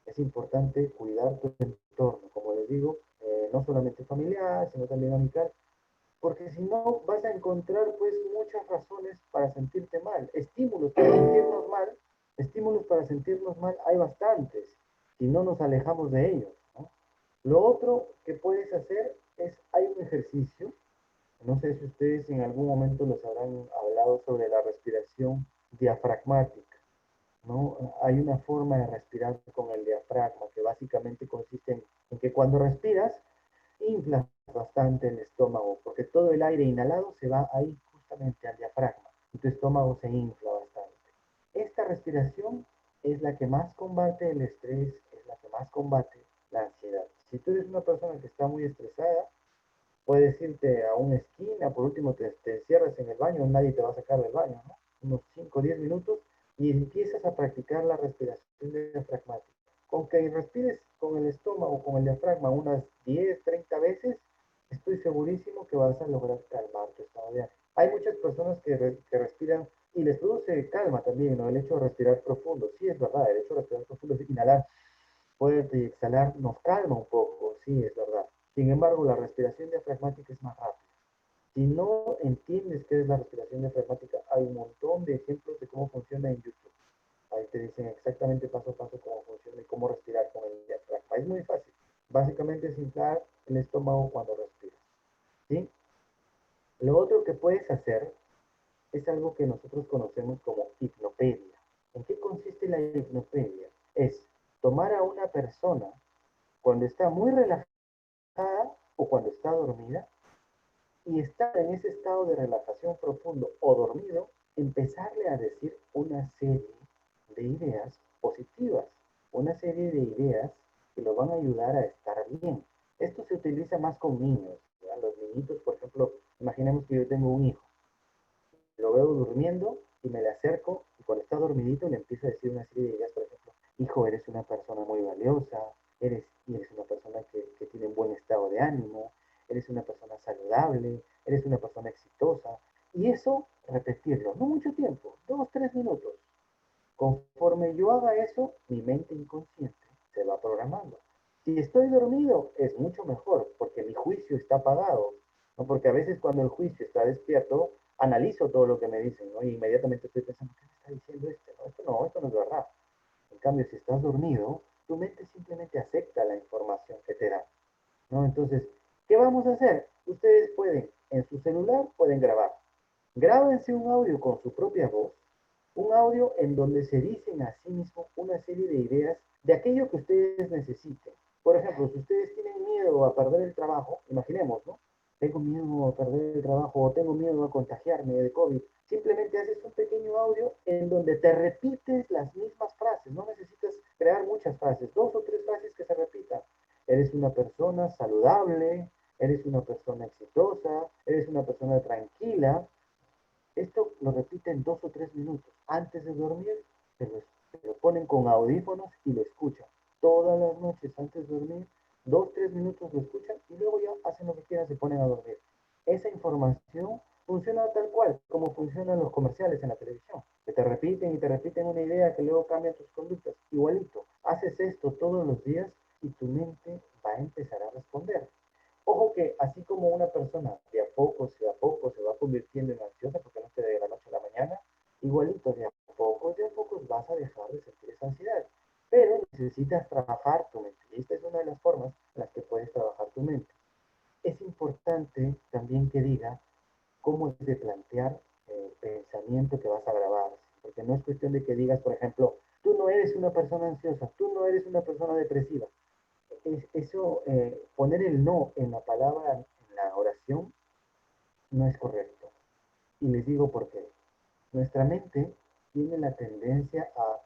Es importante cuidar tu entorno, como les digo, no solamente familiar, sino también amical, porque si no vas a encontrar pues muchas razones para sentirte mal, estímulos para sentirnos mal hay bastantes, si no nos alejamos de ellos, ¿no? Lo otro que puedes hacer es, hay un ejercicio, no sé si ustedes en algún momento los habrán hablado sobre la respiración diafragmática, ¿no? Hay una forma de respirar con el diafragma que básicamente consiste en que cuando respiras, inflas bastante el estómago, porque todo el aire inhalado se va ahí justamente al diafragma y tu estómago se infla bastante. Esta respiración es la que más combate el estrés, es la que más combate la ansiedad. Si tú eres una persona que está muy estresada, puedes irte a una esquina, por último te encierras en el baño, nadie te va a sacar del baño, ¿no? Unos 5 o 10 minutos y empiezas a practicar la respiración diafragmática. Con que respires con el estómago, con el diafragma unas 10, 30 veces, estoy segurísimo que vas a lograr calmar tu estado de ánimo. Hay muchas personas que respiran y les produce calma también, ¿no? El hecho de respirar profundo, sí es verdad, el hecho de respirar profundo es inhalar fuerte y exhalar nos calma un poco, sí es verdad. Sin embargo, la respiración diafragmática es más rápida. Si no entiendes qué es la respiración diafragmática, hay un montón de ejemplos de cómo funciona en YouTube. Ahí te dicen exactamente paso a paso cómo funciona y cómo respirar con el diafragma. Es muy fácil. Básicamente es inflar el estómago cuando respiras. ¿Sí? Lo otro que puedes hacer es algo que nosotros conocemos como hipnopedia. ¿En qué consiste la hipnopedia? Es tomar a una persona cuando está muy relajada o cuando está dormida y estar en ese estado de relajación profundo o dormido, empezarle a decir una serie de ideas positivas, una serie de ideas que lo van a ayudar a estar bien. Esto se utiliza más con niños, ¿verdad? Los niñitos, por ejemplo, imaginemos que yo tengo un hijo, lo veo durmiendo y me le acerco y cuando está dormidito le empiezo a decir una serie de ideas, por ejemplo, hijo, eres una persona muy valiosa, eres una persona que tiene un buen estado de ánimo, eres una persona saludable, eres una persona exitosa. Y eso, repetirlo, no mucho tiempo, 2, 3 minutos. Conforme yo haga eso, mi mente inconsciente se va programando. Si estoy dormido, es mucho mejor, porque mi juicio está apagado, ¿no? Porque a veces cuando el juicio está despierto, analizo todo lo que me dicen, ¿no? Y inmediatamente estoy pensando, ¿qué me está diciendo este? No, esto no es verdad. En cambio, si estás dormido, tu mente simplemente acepta la información que te da, ¿no? Entonces, ¿qué vamos a hacer? Ustedes pueden, en su celular, pueden grabar. Grábense un audio con su propia voz, un audio en donde se dicen a sí mismos una serie de ideas de aquello que ustedes necesiten. Por ejemplo, si ustedes tienen miedo a perder el trabajo, imaginemos, ¿no? Tengo miedo a perder el trabajo o tengo miedo a contagiarme de COVID. Simplemente haces un pequeño audio en donde te repites las mismas frases. No necesitas crear muchas frases, 2 o 3 frases que se repitan. Eres una persona saludable, eres una persona exitosa, eres una persona tranquila. Esto lo repiten 2 o 3 minutos. Antes de dormir, se lo ponen con audífonos y lo escuchan. Todas las noches antes de dormir, 2, 3 minutos lo escuchan y luego ya hacen lo que quieran, se ponen a dormir. Esa información funciona tal cual como funcionan los comerciales en la televisión, que te repiten y te repiten una idea que luego cambian tus conductas. Igualito, haces esto todos los días y tu mente va a empezar a responder. Ojo que así como una persona de a poco se va convirtiendo en ansiosa, porque no se de la noche a la mañana, igualito de a poco vas a dejar de sentir esa ansiedad. Pero necesitas trabajar tu mente. Y esta es una de las formas en las que puedes trabajar tu mente. Es importante también que diga cómo es de plantear el pensamiento que vas a grabar. Porque no es cuestión de que digas, por ejemplo, tú no eres una persona ansiosa, tú no eres una persona depresiva. Eso, poner el no en la palabra, en la oración, no es correcto. Y les digo por qué. Nuestra mente tiene la tendencia a,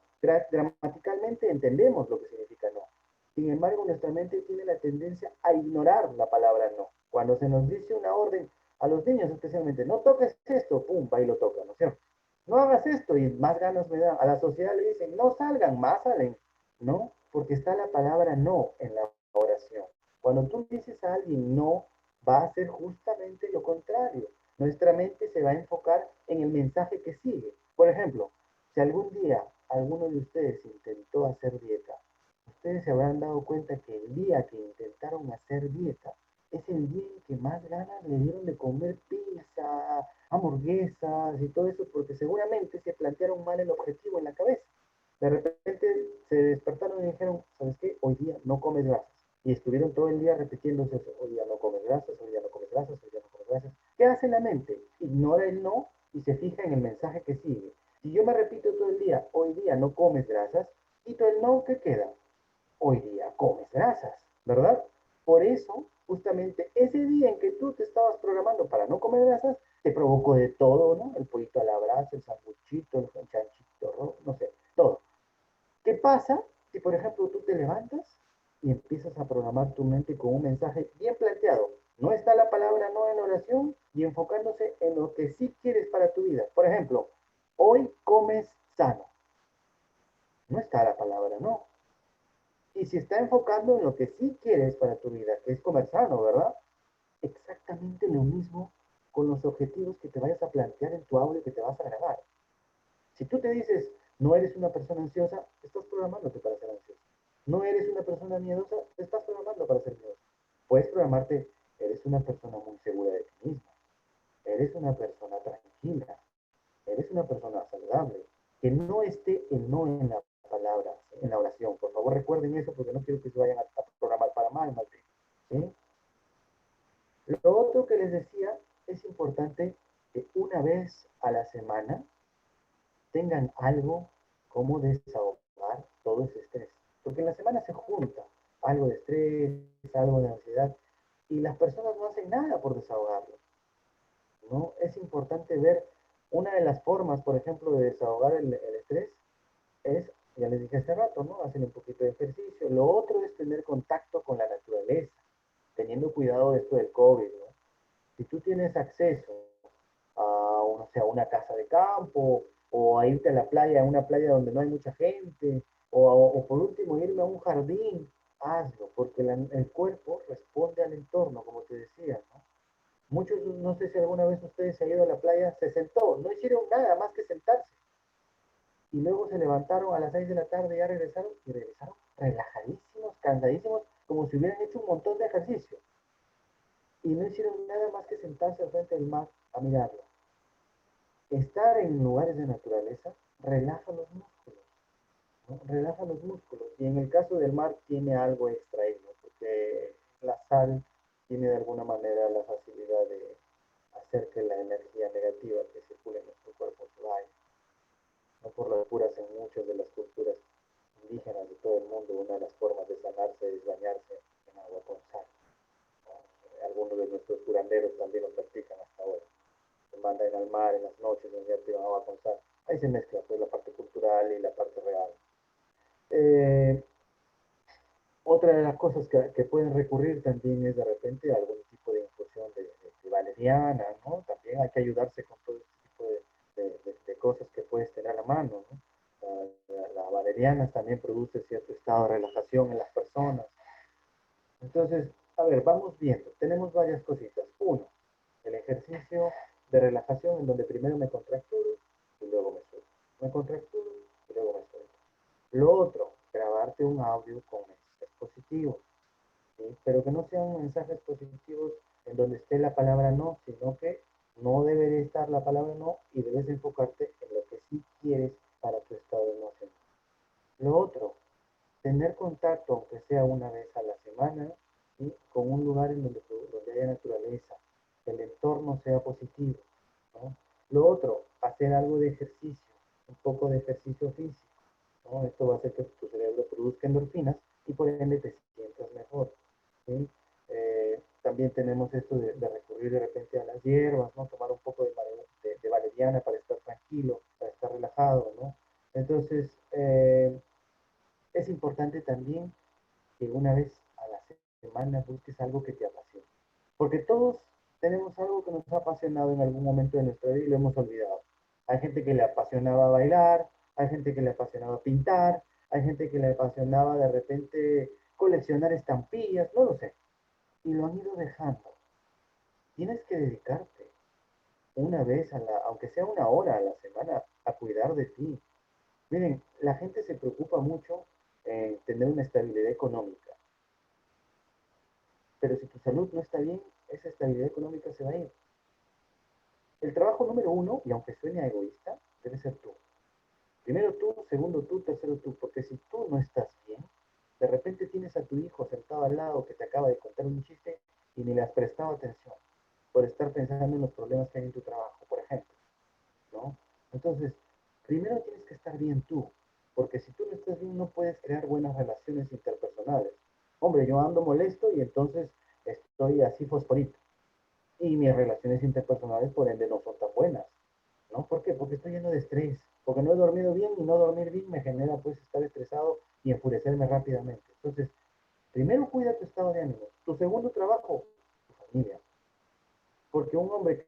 gramaticalmente entendemos lo que significa no. Sin embargo, nuestra mente tiene la tendencia a ignorar la palabra no. Cuando se nos dice una orden, a los niños especialmente, no toques esto, pum, va y lo toca, ¿no es cierto? No hagas esto y más ganas me dan. A la sociedad le dicen, no salgan, más salen, ¿no? Porque está la palabra no en la oración. Cuando tú dices a alguien no, va a ser justamente lo contrario. Nuestra mente se va a enfocar en el mensaje que sigue. Por ejemplo, si algún día alguno de ustedes intentó hacer dieta, ustedes se habrán dado cuenta que el día que intentaron hacer dieta es el día en que más ganas le dieron de comer pizza, hamburguesas y todo eso, porque seguramente se plantearon mal el objetivo en la cabeza. De repente se despertaron y dijeron, ¿sabes qué? Hoy día no comes grasas. Y estuvieron todo el día repitiéndose eso. Hoy día no comes grasas, hoy día no comes grasas, hoy día no comes grasas. ¿Qué hace la mente? Ignora el no y se fija en el mensaje que sigue. Si yo me repito todo el día, hoy día no comes grasas, quito el no, ¿qué queda? Hoy día comes grasas, ¿verdad? Por eso, justamente ese día en que tú te estabas programando para no comer grasas, te provocó de todo, ¿no? El pollito a la brasa, el sanguchito, el chanchito rojo, no sé, todo. ¿Qué pasa si, por ejemplo, tú te levantas y empiezas a programar tu mente con un mensaje bien planteado? No está la palabra no en la oración y enfocándose en lo que sí quieres para tu vida. Por ejemplo, hoy comes sano. No está la palabra no. Y si está enfocando en lo que sí quieres para tu vida, que es comer sano, ¿verdad? Exactamente lo mismo con los objetivos que te vayas a plantear en tu audio que te vas a grabar. Si tú te dices, no eres una persona ansiosa, estás programándote para ser ansiosa. No eres una persona miedosa, te estás programando para ser miedosa. Puedes programarte, eres una persona muy segura de ti misma. Eres una persona tranquila. Eres una persona saludable. Que no esté el no en la palabra, en la oración. Por favor, recuerden eso porque no quiero que se vayan a programar para mal, más bien. ¿Sí? Lo otro que les decía, es importante que una vez a la semana tengan algo como desahogar todo ese estrés. Porque en la semana se junta algo de estrés, algo de ansiedad, y las personas no hacen nada por desahogarlo, ¿no? Es importante ver una de las formas, por ejemplo, de desahogar el estrés es, ya les dije hace rato, ¿no? Hacen un poquito de ejercicio. Lo otro es tener contacto con la naturaleza, teniendo cuidado de esto del COVID, ¿no? Si tú tienes acceso a, no sé, a una casa de campo, o a irte a la playa, a una playa donde no hay mucha gente, o por último irme a un jardín, hazlo, porque el cuerpo responde al entorno, como te decía, ¿no? Muchos, no sé si alguna vez ustedes se han ido a la playa, se sentó, no hicieron nada más que sentarse. Y luego se levantaron a las 6 de la tarde, ya regresaron, y regresaron relajadísimos, cansadísimos, como si hubieran hecho un montón de ejercicio. Y no hicieron nada más que sentarse al frente del mar a mirarlo. Estar en lugares de naturaleza relaja los músculos, ¿no? Relaja los músculos. Y en el caso del mar tiene algo extra ahí, ¿no? Porque la sal tiene de alguna manera la facilidad de hacer que la energía negativa que circula en nuestro cuerpo se vaya. No por las puras, en muchas de las culturas indígenas de todo el mundo, una de las formas de sanarse es bañarse en agua con sal, ¿no? Algunos de nuestros curanderos también lo practican hasta ahora. Se mandan al mar en las noches, bañarte en agua con sal. Ahí se mezcla pues la parte cultural y la parte real. Eh, Otra de las cosas que pueden recurrir también es de repente algún tipo de infusión de valeriana, ¿no? También hay que ayudarse con todo este tipo de cosas que puedes tener a la mano, ¿no? La valeriana también produce cierto estado de relajación en las personas. Entonces, a ver, vamos viendo. Tenemos varias cositas. Uno, el ejercicio de relajación en donde primero me contracturo y luego me suelto. Me contracturo y luego me suelto. Lo otro, grabarte un audio con mensajes positivos, ¿sí? Pero que no sean mensajes positivos en donde esté la palabra no, sino que no debería estar la palabra no y debes enfocarte en lo que sí quieres para tu estado emocional. Lo otro, tener contacto, aunque sea una vez a la semana, ¿sí? Con un lugar en donde haya naturaleza, que el entorno sea positivo, ¿no? Lo otro, hacer algo de ejercicio, un poco de ejercicio físico, ¿no? Esto va a hacer que tu cerebro produzca endorfinas y por ende te sientas mejor, ¿sí? También tenemos esto de recurrir de repente a las hierbas, ¿no? Tomar un poco de valeriana para estar tranquilo, para estar relajado, ¿no? Entonces, es importante también que una vez a la semana busques algo que te apasione. Porque todos tenemos algo que nos ha apasionado en algún momento de nuestra vida y lo hemos olvidado. Hay gente que le apasionaba bailar, hay gente que le apasionaba pintar, hay gente que le apasionaba de repente coleccionar estampillas, no lo sé, y lo han ido dejando. Tienes que dedicarte una vez aunque sea una hora a la semana, a cuidar de ti. Miren, la gente se preocupa mucho en tener una estabilidad económica, pero si tu salud no está bien, esa estabilidad económica se va a ir. El trabajo número uno, y aunque suene egoísta, debe ser tú. Primero tú, segundo tú, tercero tú, porque si tú no estás bien, de repente tienes a tu hijo sentado al lado que te acaba de contar un chiste y ni le has prestado atención por estar pensando en los problemas que hay en tu trabajo, por ejemplo, ¿no? Entonces, primero tienes que estar bien tú, porque si tú no estás bien no puedes crear buenas relaciones interpersonales. Hombre, yo ando molesto y entonces estoy así fosforito. Y mis relaciones interpersonales, por ende, no son tan buenas, ¿no? ¿Por qué? Porque estoy lleno de estrés, porque no he dormido bien y no dormir bien me genera pues estar estresado y enfurecerme rápidamente. Entonces, primero cuida tu estado de ánimo. Tu segundo trabajo, tu familia. Porque un hombre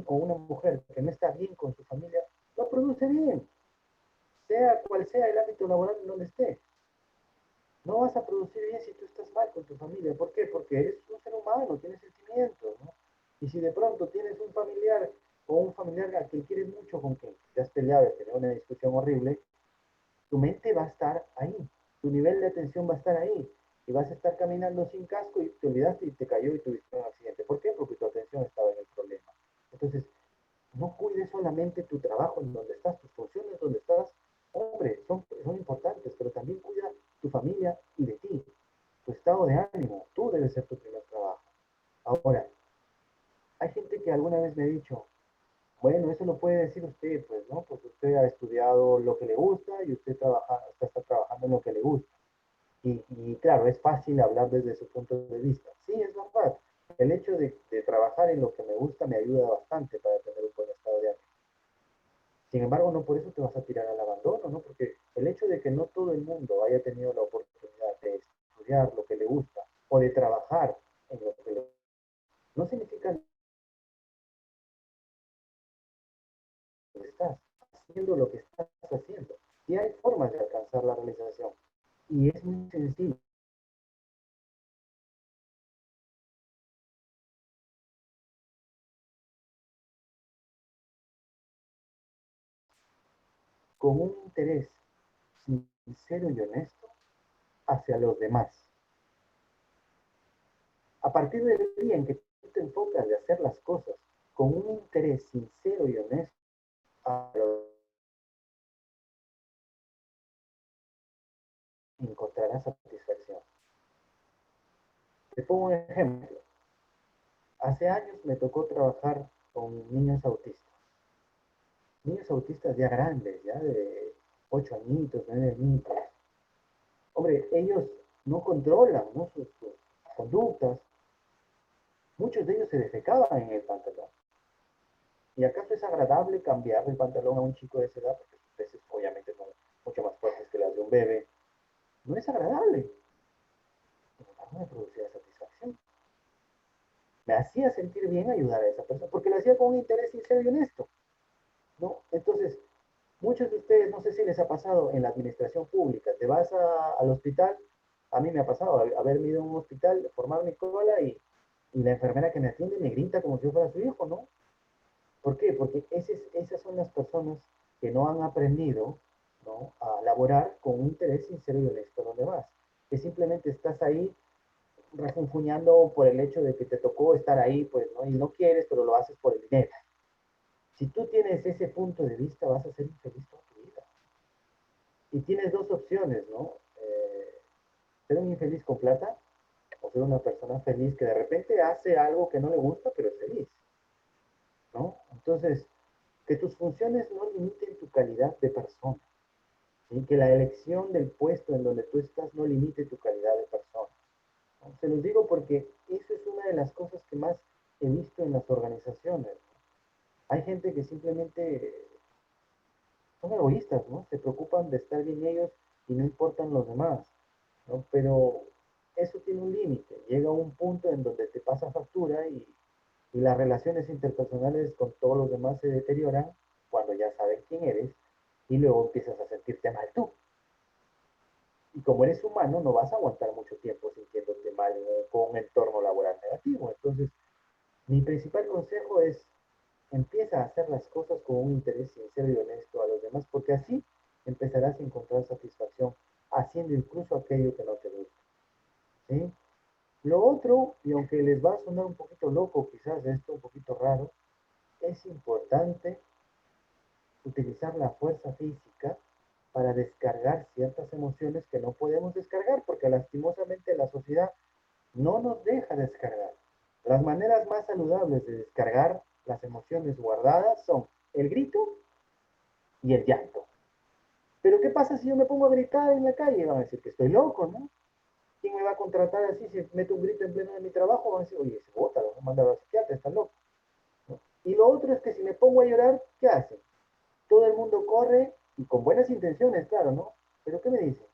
o una mujer que no está bien con su familia, no produce bien, sea cual sea el ámbito laboral en donde esté. No vas a producir bien si tú estás mal con tu familia. ¿Por qué? Porque eres un ser humano, tienes sentimientos, ¿no? Y si de pronto tienes un familiar o un familiar al que quieres mucho, con quien te has peleado, has tenido una discusión horrible, tu mente va a estar ahí, tu nivel de atención va a estar ahí. Y vas a estar caminando sin casco y te olvidaste y te cayó y tuviste un accidente. ¿Por qué? Porque tu atención estaba en el problema. Entonces, no cuides solamente tu trabajo en donde estás, tus funciones donde estás. Hombre, son importantes, pero también cuida tu familia y de ti, tu estado de ánimo. Tú debes ser tu primer trabajo. Ahora, hay gente que alguna vez me ha dicho, bueno, eso lo puede decir usted, pues, ¿no? Pues usted ha estudiado lo que le gusta y usted está trabajando en lo que le gusta. Y claro, es fácil hablar desde su punto de vista. Sí, es verdad. El hecho de trabajar en lo que me gusta me ayuda bastante para tener un buen estado de ánimo. Sin embargo, no por eso te vas a tirar al abandono, ¿no? Porque el hecho de que no todo el mundo haya tenido la oportunidad de estudiar lo que le gusta o de trabajar en lo que le gusta, no significa que estás haciendo lo que estás haciendo. Y hay formas de alcanzar la realización. Y es muy sencillo. Con un interés sincero y honesto hacia los demás. A partir del día en que tú te enfocas de hacer las cosas con un interés sincero y honesto a los encontrarás satisfacción. Te pongo un ejemplo. Hace años me tocó trabajar con niños autistas. Niños autistas ya grandes, ya de 8 añitos, 9 añitos. Hombre, ellos no controlan, ¿no? Sus conductas. Muchos de ellos se defecaban en el pantalón. ¿Y acaso es agradable cambiar el pantalón a un chico de esa edad? Porque sus veces obviamente son mucho más fuertes que las de un bebé. No es agradable. Sin embargo, me producía satisfacción. Me hacía sentir bien ayudar a esa persona, porque lo hacía con un interés sincero y honesto, ¿no? Entonces, muchos de ustedes, no sé si les ha pasado en la administración pública, te vas al hospital, a mí me ha pasado haberme ido a un hospital, formar mi cola y la enfermera que me atiende me grita como si yo fuera su hijo, ¿no? ¿Por qué? Porque esas son las personas que no han aprendido, ¿no? A laborar con un interés sincero y honesto donde vas. Que simplemente estás ahí refunfuñando por el hecho de que te tocó estar ahí, pues, ¿no? Y no quieres, pero lo haces por el dinero. Si tú tienes ese punto de vista, vas a ser infeliz toda tu vida. Y tienes dos opciones, ¿no? Ser un infeliz con plata o ser una persona feliz que de repente hace algo que no le gusta, pero es feliz, ¿no? Entonces, que tus funciones no limiten tu calidad de persona, ¿sí? Que la elección del puesto en donde tú estás no limite tu calidad de persona, ¿no? Se los digo porque eso es una de las cosas que más he visto en las organizaciones, ¿no? Hay gente que simplemente son egoístas, ¿no? Se preocupan de estar bien ellos y no importan los demás, ¿no? Pero eso tiene un límite, llega un punto en donde te pasa factura y las relaciones interpersonales con todos los demás se deterioran cuando ya saben quién eres y luego empiezas a sentirte mal tú. Y como eres humano, no vas a aguantar mucho tiempo sintiéndote mal con un entorno laboral negativo. Entonces, mi principal consejo es, empieza a hacer las cosas con un interés sincero y honesto a los demás, porque así empezarás a encontrar satisfacción haciendo incluso aquello que no te gusta. ¿Sí? Lo otro, y aunque les va a sonar un poquito loco, quizás esto un poquito raro, es importante utilizar la fuerza física para descargar ciertas emociones que no podemos descargar, porque lastimosamente la sociedad no nos deja descargar. Las maneras más saludables de descargar las emociones guardadas son el grito y el llanto. Pero ¿qué pasa si yo me pongo a gritar en la calle? Van a decir que estoy loco, ¿no? ¿Quién me va a contratar así si meto un grito en pleno de mi trabajo? Van a decir, oye, se bota, lo manda a la psiquiatra, está loco, ¿no? Y lo otro es que si me pongo a llorar, ¿qué hacen? Todo el mundo corre y con buenas intenciones, claro, ¿no? Pero ¿qué me dicen?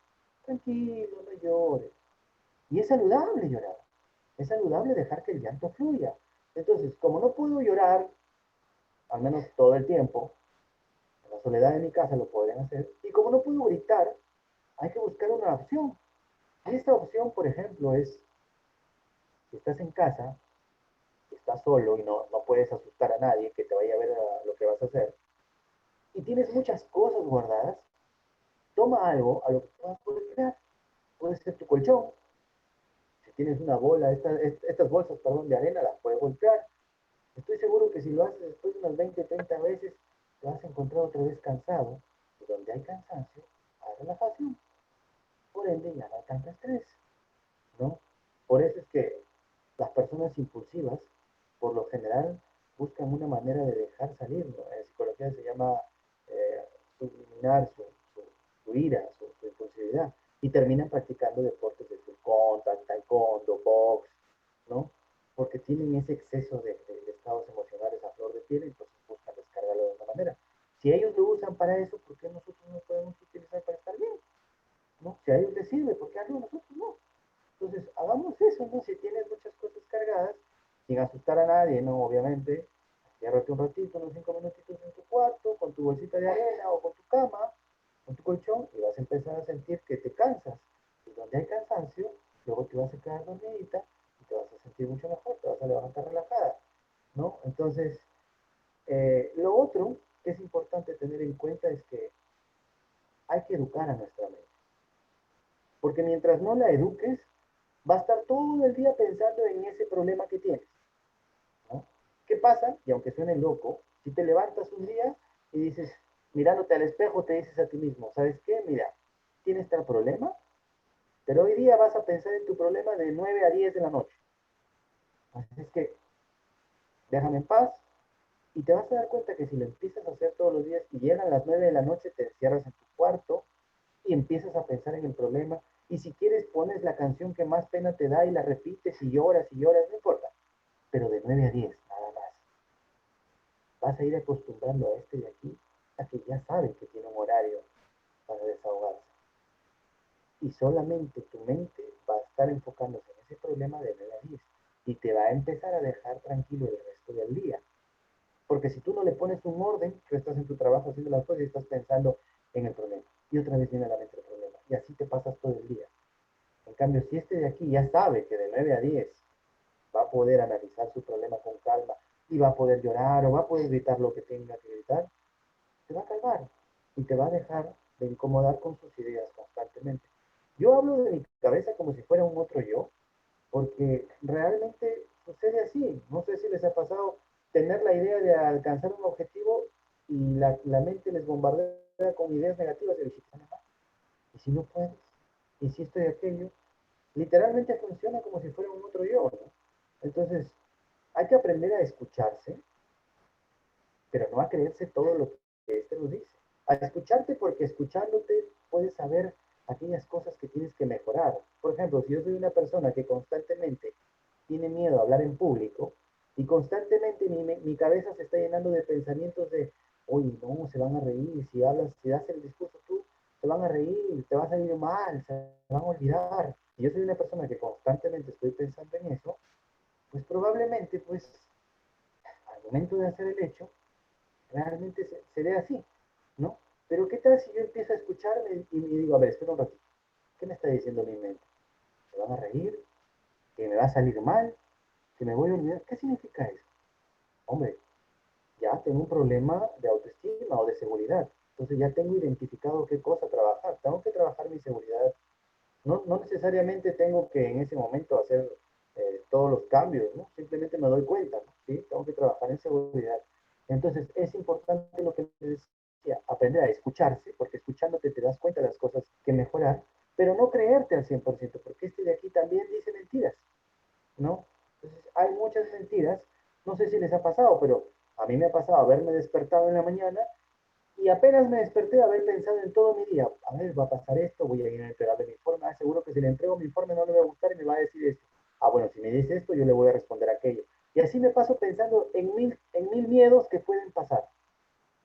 Tranquilo, no llores. Y es saludable llorar. Es saludable dejar que el llanto fluya. Entonces, como no puedo llorar, al menos todo el tiempo, en la soledad de mi casa lo podrían hacer, y como no puedo gritar, hay que buscar una opción. Y esta opción, por ejemplo, es, si estás en casa, estás solo y no puedes asustar a nadie que te vaya a ver a lo que vas a hacer, y tienes muchas cosas guardadas, toma algo a lo que puedas poder crear. Puede ser tu colchón. Si tienes una bola, estas bolsas, perdón, de arena, las puedes golpear. Estoy seguro que si lo haces después de unas 20, 30 veces, te vas a encontrar otra vez cansado. Y donde hay cansancio, hay relajación. Por ende, ya no hay tanto estrés, ¿no? Por eso es que las personas impulsivas, por lo general, buscan una manera de dejar salir, ¿no? En psicología se llama eh, subliminar su ira, su impulsividad, y terminan practicando deportes de full contact, taekwondo, box, ¿no? Porque tienen ese exceso de estados emocionales a flor de piel y entonces buscan descargarlo de una manera. Si ellos lo usan para eso, ¿por qué nosotros no podemos utilizar para estar bien? ¿No? Si a ellos les sirve, ¿por qué a nosotros no? Entonces, hagamos eso, ¿no? Si tienes muchas cosas cargadas, sin asustar a nadie, ¿no? Obviamente, ciérrate un ratito, unos 5 minutitos en tu cuarto, con tu bolsita de arena o con tu cama, con tu colchón, y vas a empezar a sentir que te cansas. Y donde hay cansancio, luego te vas a quedar dormidita y te vas a sentir mucho mejor, te vas a levantar relajada, ¿no? Entonces, lo otro que es importante tener en cuenta es que hay que educar a nuestra mente. Porque mientras no la eduques, va a estar todo el día pensando en ese problema que tienes, ¿no? ¿Qué pasa? Y aunque suene loco, si te levantas un día y dices, mirándote al espejo, te dices a ti mismo, ¿sabes qué? Mira, tienes tal problema, pero hoy día vas a pensar en tu problema de 9 a 10 de la noche. Así es que déjame en paz y te vas a dar cuenta que si lo empiezas a hacer todos los días y llegan las 9 de la noche, te encierras en tu cuarto y empiezas a pensar en el problema. Y si quieres, pones la canción que más pena te da y la repites y lloras, no importa. Pero de 9 a 10, nada más. Vas a ir acostumbrando a este de aquí a que ya sabe que tiene un horario para desahogarse. Y solamente tu mente va a estar enfocándose en ese problema de 9 a 10 y te va a empezar a dejar tranquilo el resto del día. Porque si tú no le pones un orden, tú estás en tu trabajo haciendo las cosas y estás pensando en el problema. Y otra vez viene a la mente el problema. Y así te pasas todo el día. En cambio, si este de aquí ya sabe que de 9 a 10 va a poder analizar su problema con calma y va a poder llorar o va a poder gritar lo que tenga que gritar, te va a calmar y te va a dejar de incomodar con sus ideas constantemente. Yo hablo de mi cabeza como si fuera un otro yo, porque realmente sucede así. No sé si les ha pasado tener la idea de alcanzar un objetivo y la mente les bombardea con ideas negativas de ¿y si no puedes? ¿Y si esto y aquello? Literalmente funciona como si fuera un otro yo, ¿no? Entonces, hay que aprender a escucharse, pero no a creerse todo lo que este nos dice. A escucharte porque escuchándote puedes saber aquellas cosas que tienes que mejorar. Por ejemplo, si yo soy una persona que constantemente tiene miedo a hablar en público y constantemente mi cabeza se está llenando de pensamientos de, oye, no, se van a reír, si hablas, si das el discurso tú, se van a reír, te va a salir mal, se van a olvidar. Y yo soy una persona que constantemente estoy pensando en eso, pues probablemente, pues, al momento de hacer el hecho, realmente se ve así, ¿no? Pero ¿qué tal si yo empiezo a escucharme y me digo, a ver, espera un ratito, ¿qué me salir mal, que me voy a olvidar. ¿Qué significa eso? Hombre, ya tengo un problema de autoestima o de seguridad. Entonces ya tengo identificado qué cosa trabajar. Tengo que trabajar mi seguridad. No necesariamente tengo que en ese momento hacer todos los cambios, ¿no? Simplemente me doy cuenta, ¿no? ¿Sí? Tengo que trabajar en seguridad. Entonces es importante lo que les decía, aprender a escucharse, porque escuchándote te das cuenta de las cosas que mejorar, pero no creerte al 100%, porque este de aquí también dice mentiras, ¿no? Entonces hay muchas mentiras, no sé si les ha pasado, pero a mí me ha pasado haberme despertado en la mañana y apenas me desperté, haber pensado en todo mi día. A ver, va a pasar esto, voy a ir a entregarle mi informe. Ah, seguro que si le entrego mi informe no le va a gustar y me va a decir esto. Ah, bueno, si me dice esto, yo le voy a responder aquello. Y así me paso pensando en mil miedos que pueden pasar.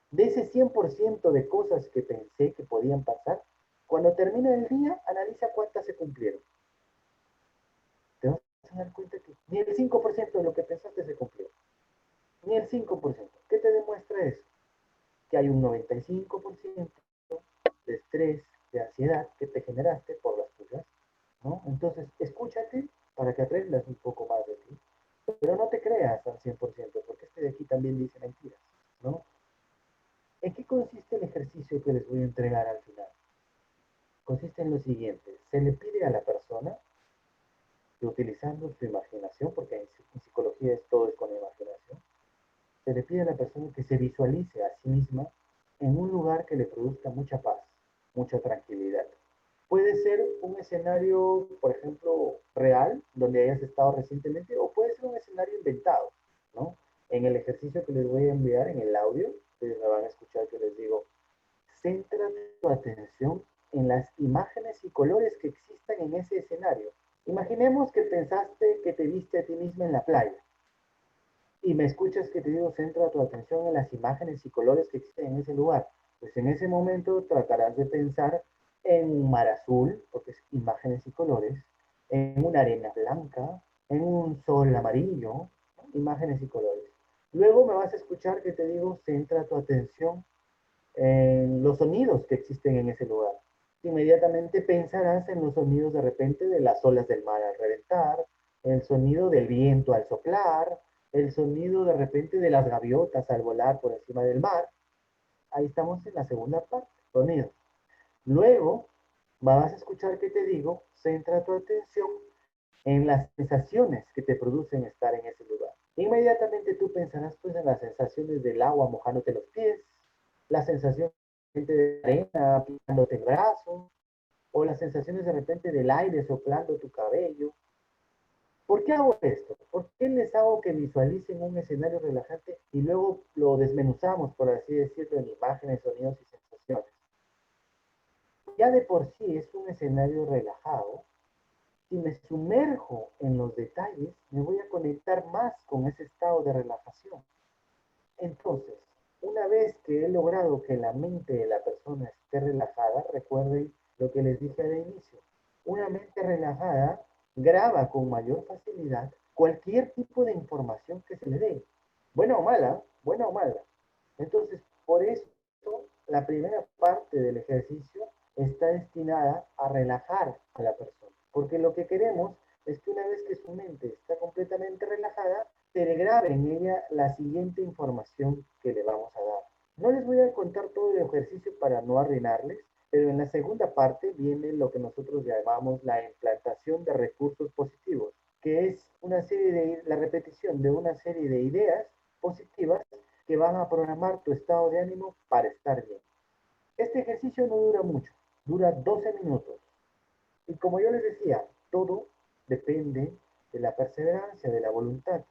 De ese 100% de cosas que pensé que podían pasar, cuando termina el día, analiza cuántas se cumplieron. Te vas a dar cuenta que ni el 5% de lo que pensaste se cumplió. Ni el 5%. ¿Qué te demuestra eso? Que hay un 95% de estrés, de ansiedad que te generaste por las tuyas, ¿no? Entonces, escúchate para que aprendas un poco más de ti, pero no te creas al 100%, porque este de aquí también dice mentiras, ¿no? ¿En qué consiste el ejercicio que les voy a entregar al final? Consiste en lo siguiente, se le pide a la persona que utilizando su imaginación, porque en psicología todo es con imaginación, se le pide a la persona que se visualice a sí misma en un lugar que le produzca mucha paz, mucha tranquilidad. Puede ser un escenario, por ejemplo, real, donde hayas estado recientemente, o puede ser un escenario inventado, ¿no? En el ejercicio que les voy a enviar, en el audio, ustedes me van a escuchar que les digo, centra tu atención en las imágenes y colores que existan en ese escenario. Imaginemos que pensaste que te viste a ti misma en la playa y me escuchas que te digo, centra tu atención en las imágenes y colores que existen en ese lugar. Pues en ese momento tratarás de pensar en un mar azul, porque es imágenes y colores, en una arena blanca, en un sol amarillo, ¿no? Imágenes y colores. Luego me vas a escuchar que te digo, centra tu atención en los sonidos que existen en ese lugar. Inmediatamente pensarás en los sonidos de repente de las olas del mar al reventar, el sonido del viento al soplar, el sonido de repente de las gaviotas al volar por encima del mar. Ahí estamos en la segunda parte, sonido. Luego vas a escuchar que te digo, centra tu atención en las sensaciones que te producen estar en ese lugar. Inmediatamente tú pensarás pues en las sensaciones del agua mojándote los pies, la sensación de arena picándote el brazo, o las sensaciones de repente del aire soplando tu cabello. ¿Por qué hago esto? ¿Por qué les hago que visualicen un escenario relajante y luego lo desmenuzamos, por así decirlo, en imágenes, sonidos y sensaciones? Ya de por sí es un escenario relajado. Si me sumerjo en los detalles, me voy a conectar más con ese estado de relajación. Entonces, una vez que he logrado que la mente de la persona esté relajada, recuerden lo que les dije al inicio, una mente relajada graba con mayor facilidad cualquier tipo de información que se le dé, buena o mala, buena o mala. Entonces, por eso, la primera parte del ejercicio está destinada a relajar a la persona, porque lo que queremos es que una vez que su mente está completamente relajada, se le grabe en ella la siguiente información que le vamos a dar. No les voy a contar todo el ejercicio para no arruinarles, pero en la segunda parte viene lo que nosotros llamamos la implantación de recursos positivos, que es una serie de, la repetición de una serie de ideas positivas que van a programar tu estado de ánimo para estar bien. Este ejercicio no dura mucho, dura 12 minutos. Y como yo les decía, todo depende de la perseverancia, de la voluntad.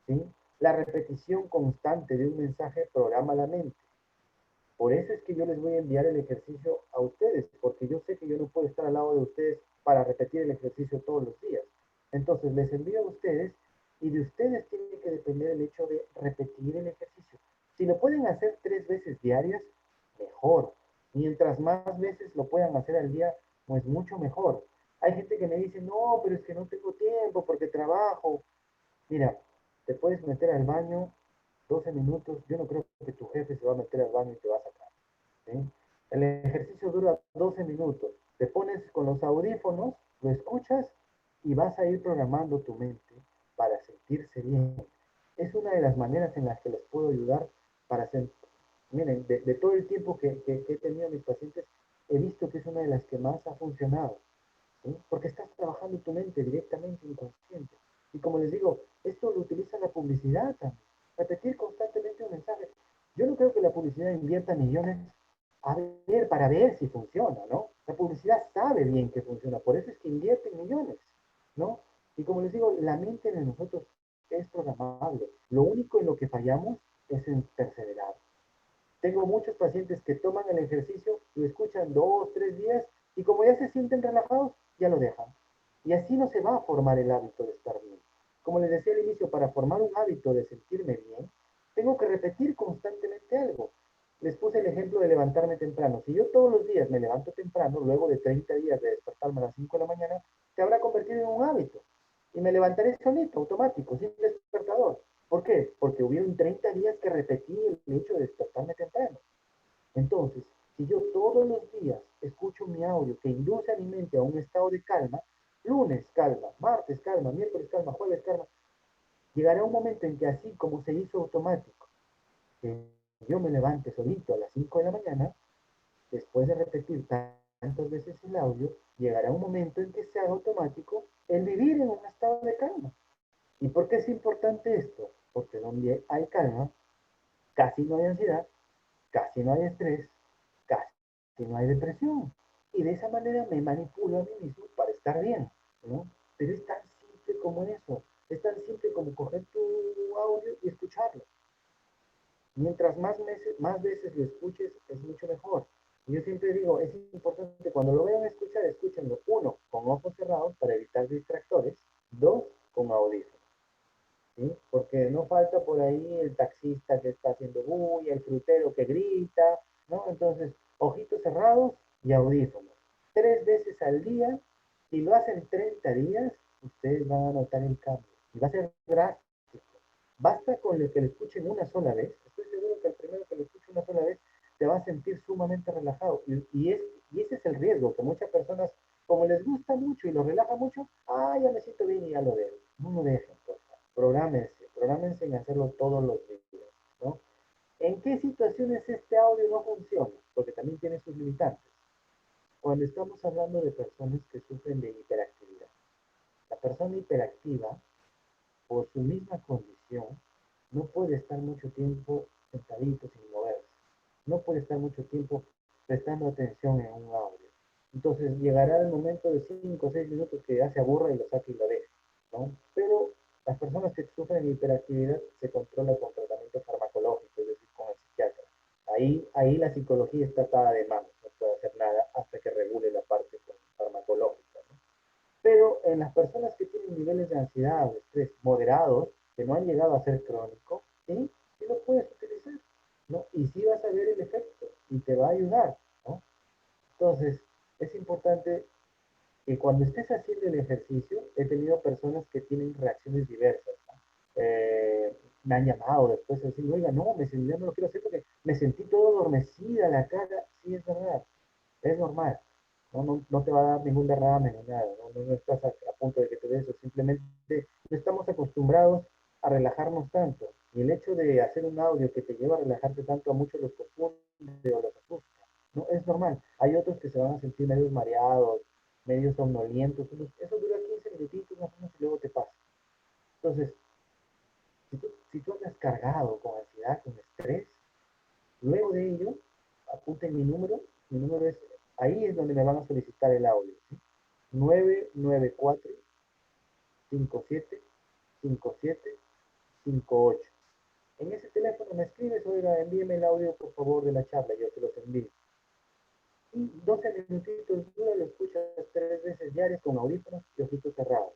¿Sí? La repetición constante de un mensaje programa la mente. Por eso es que yo les voy a enviar el ejercicio a ustedes, porque yo sé que yo no puedo estar al lado de ustedes para repetir el ejercicio todos los días. Entonces les envío a ustedes y de ustedes tiene que depender el hecho de repetir el ejercicio. Si lo pueden hacer 3 veces diarias, mejor. Mientras más veces lo puedan hacer al día, pues mucho mejor. Hay gente que me dice, no, pero es que no tengo tiempo porque trabajo. Mira, te puedes meter al baño 12 minutos. Yo no creo que tu jefe se va a meter al baño y te va a sacar. ¿Sí? El ejercicio dura 12 minutos. Te pones con los audífonos, lo escuchas y vas a ir programando tu mente para sentirse bien. Es una de las maneras en las que les puedo ayudar para sentir. Miren, de todo el tiempo que he tenido a mis pacientes, he visto que es una de las que más ha funcionado, ¿sí? Porque estás trabajando tu mente directamente inconsciente. Y como les digo, esto lo utiliza la publicidad también. Repetir constantemente un mensaje. Yo no creo que la publicidad invierta millones a ver, para ver si funciona, ¿no? La publicidad sabe bien que funciona, por eso es que invierte millones, ¿no? Y como les digo, la mente de nosotros es programable. Lo único en lo que fallamos es en perseverar. Tengo muchos pacientes que toman el ejercicio, lo escuchan 2, 3 días y como ya se sienten relajados, ya lo dejan. Y así no se va a formar el hábito de estar bien. Como les decía al inicio, para formar un hábito de sentirme bien, tengo que repetir constantemente algo. Les puse el ejemplo de levantarme temprano. Si yo todos los días me levanto temprano, luego de 30 días de despertarme a las 5 de la mañana, se habrá convertido en un hábito. Y me levantaré solito, automático, sin despertador. ¿Por qué? Porque hubieron 30 días que repetí el hecho de despertarme temprano. Entonces, si yo todos los días escucho mi audio que induce a mi mente a un estado de calma, lunes calma, martes calma, miércoles calma, jueves calma, llegará un momento en que así como se hizo automático, que yo me levante solito a las 5 de la mañana, después de repetir tantas veces el audio, llegará un momento en que se haga automático el vivir en un estado de calma. ¿Y por qué es importante esto? Porque donde hay calma, casi no hay ansiedad, casi no hay estrés, casi no hay depresión. Y de esa manera me manipulo a mí mismo para estar bien, ¿no? Pero es tan simple como eso. Es tan simple como coger tu audio y escucharlo. Mientras más veces lo escuches, es mucho mejor. Y yo siempre digo, es importante, cuando lo vean escuchar, escúchenlo. Uno, con ojos cerrados para evitar distractores. Dos, con audífonos. ¿Sí? Porque no falta por ahí el taxista que está haciendo bulla, el frutero que grita, ¿no? Entonces, ojitos cerrados y audífonos. 3 veces al día, si lo hacen 30 días, ustedes van a notar el cambio. Y va a ser drástico. Basta con el que lo escuchen una sola vez. Estoy seguro que el primero que lo escuche una sola vez se va a sentir sumamente relajado. Y ese es el riesgo, que muchas personas, como les gusta mucho y lo relaja mucho, ya me siento bien y ya lo dejo. No lo dejen, por favor. Prográmense en hacerlo todos los días, ¿no? ¿En qué situaciones este audio no funciona? Porque también tiene sus limitantes. Cuando estamos hablando de personas que sufren de hiperactividad. La persona hiperactiva, por su misma condición, no puede estar mucho tiempo sentadito sin moverse. No puede estar mucho tiempo prestando atención en un audio. Entonces llegará el momento de 5 o 6 minutos que ya se aburra y lo saque y lo deje, ¿no? Pero las personas que sufren de hiperactividad se controlan con tratamiento farmacológico, es decir, con el psiquiatra. Ahí la psicología está atada de manos, no puede hacer nada hasta que regule la parte farmacológica, ¿no? Pero en las personas que tienen niveles de ansiedad o estrés moderados, que no han llegado a ser crónico, ¿sí? Sí lo puedes utilizar, ¿no? Y sí vas a ver el efecto y te va a ayudar, ¿no? Entonces, es importante que cuando estés haciendo el ejercicio, he tenido personas que tienen reacciones diversas, ¿no? Me han llamado después de decir, oiga, no, ya no lo quiero hacer porque me sentí todo adormecida la cara. Sí, es verdad, es normal. No te va a dar ningún derrame ni nada, no estás a punto de que te dé eso, simplemente no estamos acostumbrados a relajarnos tanto. Y el hecho de hacer un audio que te lleva a relajarte tanto, a muchos los confunde o los asusta. No, es normal. Hay otros que se van a sentir medios mareados, medios somnolientos. Eso dura 15 minutitos más o menos y luego te pasa. Entonces, si tú andas cargado con ansiedad, con estrés, luego de ello, apunten mi número es, ahí es donde me van a solicitar el audio, ¿sí? 994-57-57-58. En ese teléfono me escribes, oiga, envíeme el audio por favor de la charla, yo te los envío. Y 12 minutitos dura, lo escuchas 3 veces diarias con audífonos y ojitos cerrados.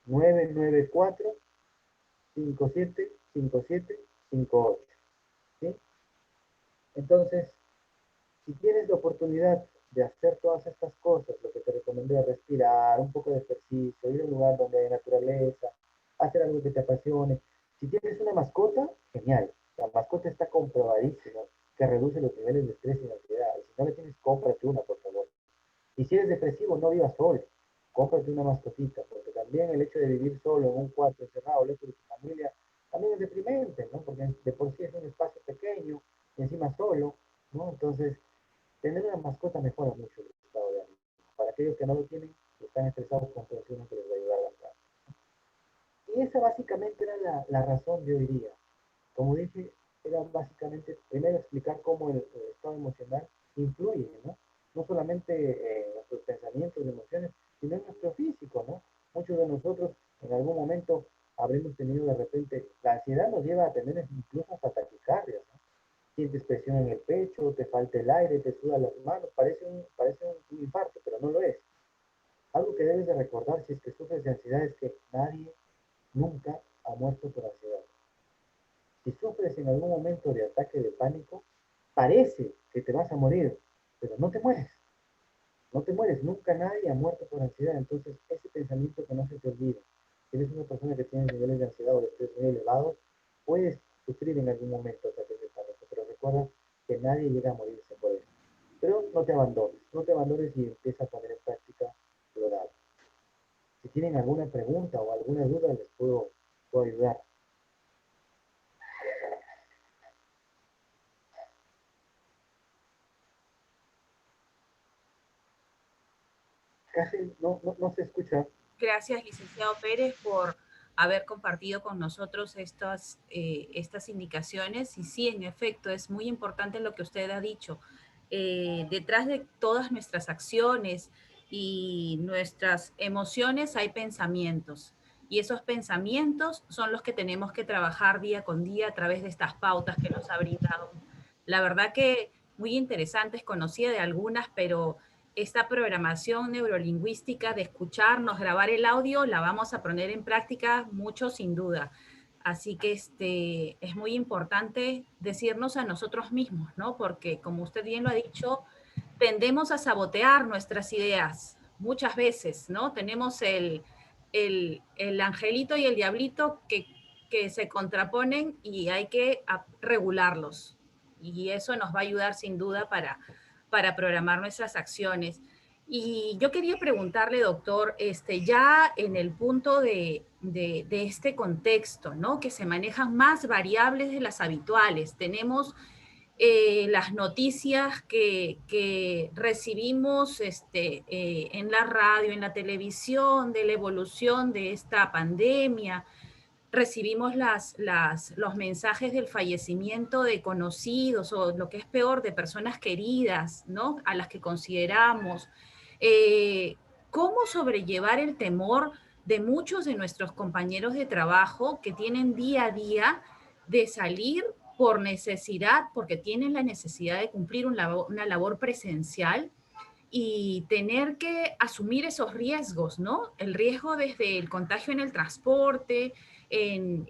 994-57-57-58. ¿Sí? Entonces, si tienes la oportunidad de hacer todas estas cosas, lo que te recomendé, respirar, un poco de ejercicio, ir a un lugar donde hay naturaleza, hacer algo que te apasione. Si tienes una mascota, genial. La mascota está comprobadísimo que reduce los niveles de estrés y ansiedad. Y si no le tienes, cómprate una, por favor. Y si eres depresivo, no vivas solo. cómprate una mascotita, porque también el hecho de vivir solo en un cuarto encerrado, lejos de tu familia, también es deprimente, ¿no? Porque de por sí es un espacio pequeño y encima solo, ¿no? Entonces, tener una mascota mejora mucho el estado de ánimo. Para aquellos que no lo tienen, están estresados, comprensión que les va a ayudar bastante. Y esa básicamente era la razón de hoy día. Como dije, era básicamente primero explicar cómo el estado emocional influye, ¿no? No solamente en nuestros pensamientos y emociones, sino en nuestro físico, ¿no? Muchos de nosotros en algún momento habremos tenido de repente, la ansiedad nos lleva a tener incluso hasta taquicardias, ¿no? Sientes presión en el pecho, te falta el aire, te sudan las manos, parece un infarto, pero no lo es. Algo que debes de recordar si es que sufres de ansiedad es que nadie nunca ha muerto por ansiedad. Si sufres en algún momento de ataque de pánico, parece que te vas a morir, pero no te mueres. No te mueres, nunca nadie ha muerto por ansiedad. Entonces, ese pensamiento que no se te olvide. Si eres una persona que tiene niveles de ansiedad o de estrés muy elevados, puedes sufrir en algún momento ataques de pánico, pero recuerda que nadie llega a morirse por eso. Pero no te abandones y empieza a poner en práctica lo dado. Si tienen alguna pregunta o alguna duda, les puedo ayudar. Casi no se escucha. Gracias, licenciado Pérez, por haber compartido con nosotros estas indicaciones. Y sí, en efecto, es muy importante lo que usted ha dicho. Detrás de todas nuestras acciones y nuestras emociones hay pensamientos. Y esos pensamientos son los que tenemos que trabajar día con día a través de estas pautas que nos ha brindado. La verdad que muy interesantes, conocía de algunas, pero esta programación neurolingüística de escucharnos, grabar el audio, la vamos a poner en práctica mucho sin duda. Así que es muy importante decirnos a nosotros mismos, ¿no? Porque como usted bien lo ha dicho, tendemos a sabotear nuestras ideas muchas veces, ¿no? Tenemos el angelito y el diablito que se contraponen y hay que regularlos. Y eso nos va a ayudar sin duda para programar nuestras acciones. Y yo quería preguntarle, doctor, ya en el punto de este contexto, ¿no? Que se manejan más variables de las habituales. Tenemos las noticias que recibimos en la radio, en la televisión, de la evolución de esta pandemia. Recibimos los mensajes del fallecimiento de conocidos o lo que es peor, de personas queridas, ¿no? A las que consideramos. Eh, ¿Cómo sobrellevar el temor de muchos de nuestros compañeros de trabajo que tienen día a día de salir por necesidad, porque tienen la necesidad de cumplir una labor presencial y tener que asumir esos riesgos, ¿no? El riesgo desde el contagio en el transporte, en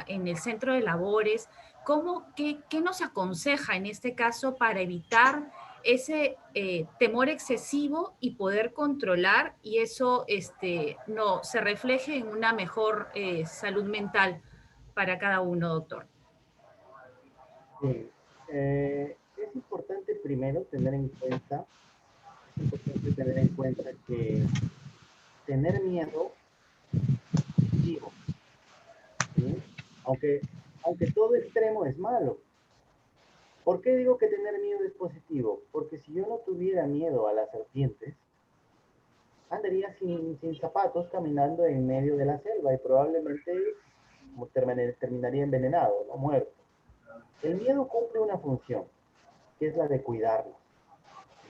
el centro de labores. ¿Qué nos aconseja en este caso para evitar ese temor excesivo y poder controlar y eso no se refleje en una mejor salud mental para cada uno, doctor? Sí. Es importante primero tener en cuenta que tener miedo es positivo, ¿sí? Aunque, aunque todo extremo es malo. ¿Por qué digo que tener miedo es positivo? Porque si yo no tuviera miedo a las serpientes, andaría sin zapatos caminando en medio de la selva y probablemente terminaría envenenado, no muerto. El miedo cumple una función, que es la de cuidarnos,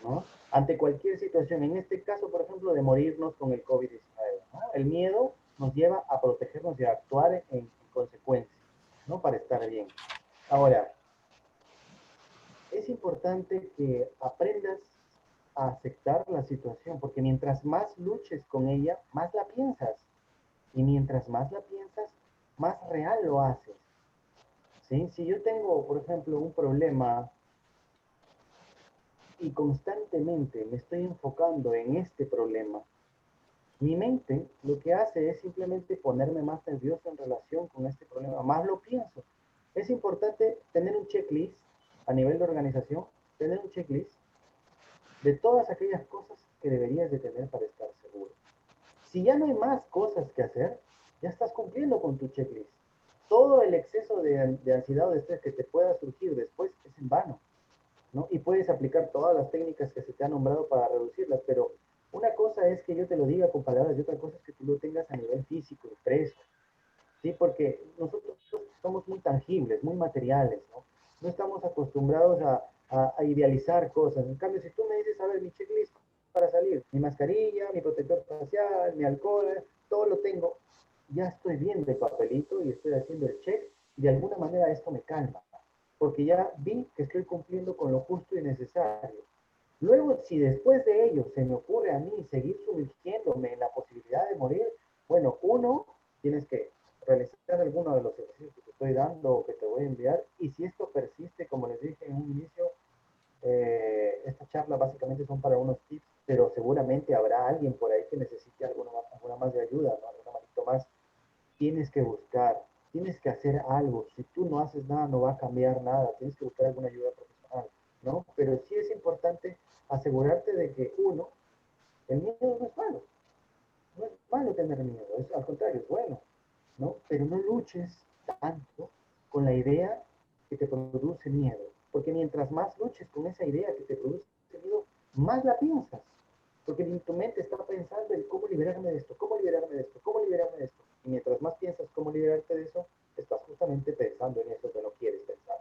¿no? Ante cualquier situación, en este caso, por ejemplo, de morirnos con el COVID-19, ¿no? El miedo nos lleva a protegernos y a actuar en consecuencia, ¿no? Para estar bien. Ahora, es importante que aprendas a aceptar la situación, porque mientras más luches con ella, más la piensas. Y mientras más la piensas, más real lo haces. ¿Sí? Si yo tengo, por ejemplo, un problema y constantemente me estoy enfocando en este problema, mi mente lo que hace es simplemente ponerme más nervioso en relación con este problema, más lo pienso. Es importante tener un checklist a nivel de organización, tener un checklist de todas aquellas cosas que deberías de tener para estar seguro. Si ya no hay más cosas que hacer, ya estás cumpliendo con tu checklist. Todo el exceso de ansiedad o de estrés que te pueda surgir después es en vano, ¿no? Y puedes aplicar todas las técnicas que se te han nombrado para reducirlas, pero una cosa es que yo te lo diga con palabras y otra cosa es que tú lo tengas a nivel físico, impreso, ¿sí? Porque nosotros somos muy tangibles, muy materiales, ¿no? No estamos acostumbrados a idealizar cosas. En cambio, si tú me dices, a ver, mi checklist para salir, mi mascarilla, mi protector facial, mi alcohol, todo lo tengo, ya estoy viendo el papelito y estoy haciendo el check, y de alguna manera esto me calma, porque ya vi que estoy cumpliendo con lo justo y necesario. Luego, si después de ello se me ocurre a mí seguir sumergiéndome en la posibilidad de morir, bueno, uno, tienes que realizar alguno de los ejercicios que te estoy dando o que te voy a enviar, y si esto persiste, como les dije en un inicio, esta charla básicamente son para unos tips, pero seguramente habrá alguien por ahí que necesite alguna más de ayuda, ¿no? Alguna manito más. Tienes que buscar, tienes que hacer algo. Si tú no haces nada, no va a cambiar nada. Tienes que buscar alguna ayuda profesional, ¿no? Pero sí es importante asegurarte de que, uno, el miedo no es malo. No es malo tener miedo, es, al contrario, es bueno, ¿no? Pero no luches tanto con la idea que te produce miedo. Porque mientras más luches con esa idea que te produce miedo, más la piensas. Porque tu mente está pensando en cómo liberarme de esto, cómo liberarme de esto, cómo liberarme de esto. Y mientras más piensas cómo liberarte de eso, estás justamente pensando en eso que no quieres pensar.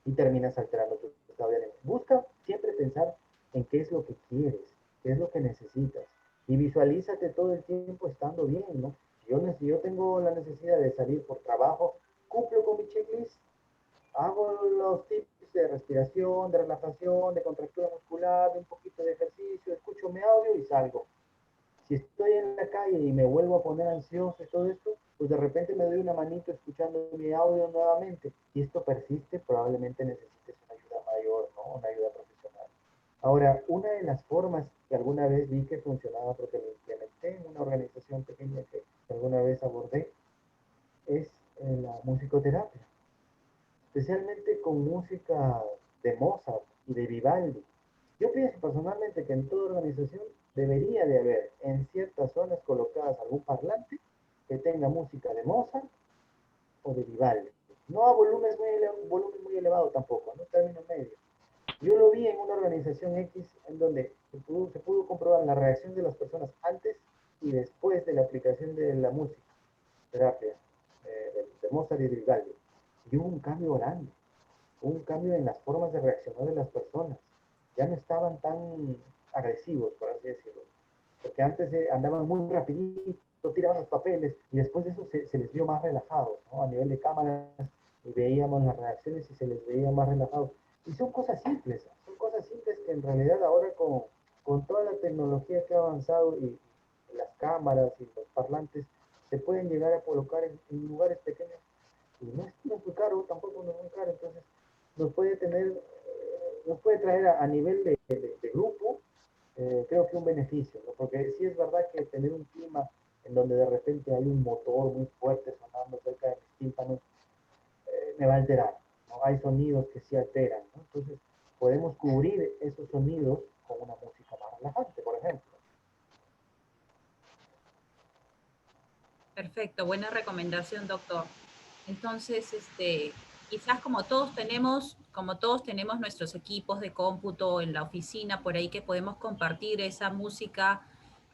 Y terminas alterando tu estado de ánimo. Busca siempre pensar en qué es lo que quieres, qué es lo que necesitas. Y visualízate todo el tiempo estando bien, ¿no? Si yo tengo la necesidad de salir por trabajo, cumplo con mi checklist, hago los tips de respiración, de relajación, de contractura muscular, de un poquito de ejercicio, escucho mi audio y salgo. Si estoy en la calle y me vuelvo a poner ansioso y todo esto, pues de repente me doy una manito escuchando mi audio nuevamente. Y esto persiste, probablemente necesites una ayuda mayor, ¿no? Una ayuda profesional. Ahora, una de las formas que alguna vez vi que funcionaba, porque lo implementé en una organización pequeña que alguna vez abordé, es la musicoterapia, especialmente con música de Mozart y de Vivaldi. Yo pienso personalmente que en toda organización debería de haber en ciertas zonas colocadas algún parlante que tenga música de Mozart o de Vivaldi. No a volumen muy elevado tampoco, no término medio. Yo lo vi en una organización X en donde se pudo comprobar la reacción de las personas antes y después de la aplicación de la música, terapia, de Mozart y de Vivaldi. Y hubo un cambio grande, hubo un cambio en las formas de reaccionar de las personas. Ya no estaban tan agresivos, por así decirlo. Porque antes andaban muy rapidito, tiraban los papeles, y después de eso se les vio más relajados, ¿no? A nivel de cámaras, y veíamos las reacciones y se les veía más relajados. Y son cosas simples que en realidad ahora con toda la tecnología que ha avanzado y las cámaras y los parlantes, se pueden llegar a colocar en lugares pequeños. Y no es muy caro, tampoco no es muy caro, entonces nos puede nos puede traer a nivel de grupo, creo que un beneficio, ¿no? Porque sí es verdad que tener un clima en donde de repente hay un motor muy fuerte sonando cerca de mis tímpanos, me va a alterar, ¿no? Hay sonidos que sí alteran, ¿no? Entonces podemos cubrir esos sonidos con una música más relajante, por ejemplo. Perfecto, buena recomendación, doctor. Entonces, quizás como todos tenemos nuestros equipos de cómputo en la oficina por ahí que podemos compartir esa música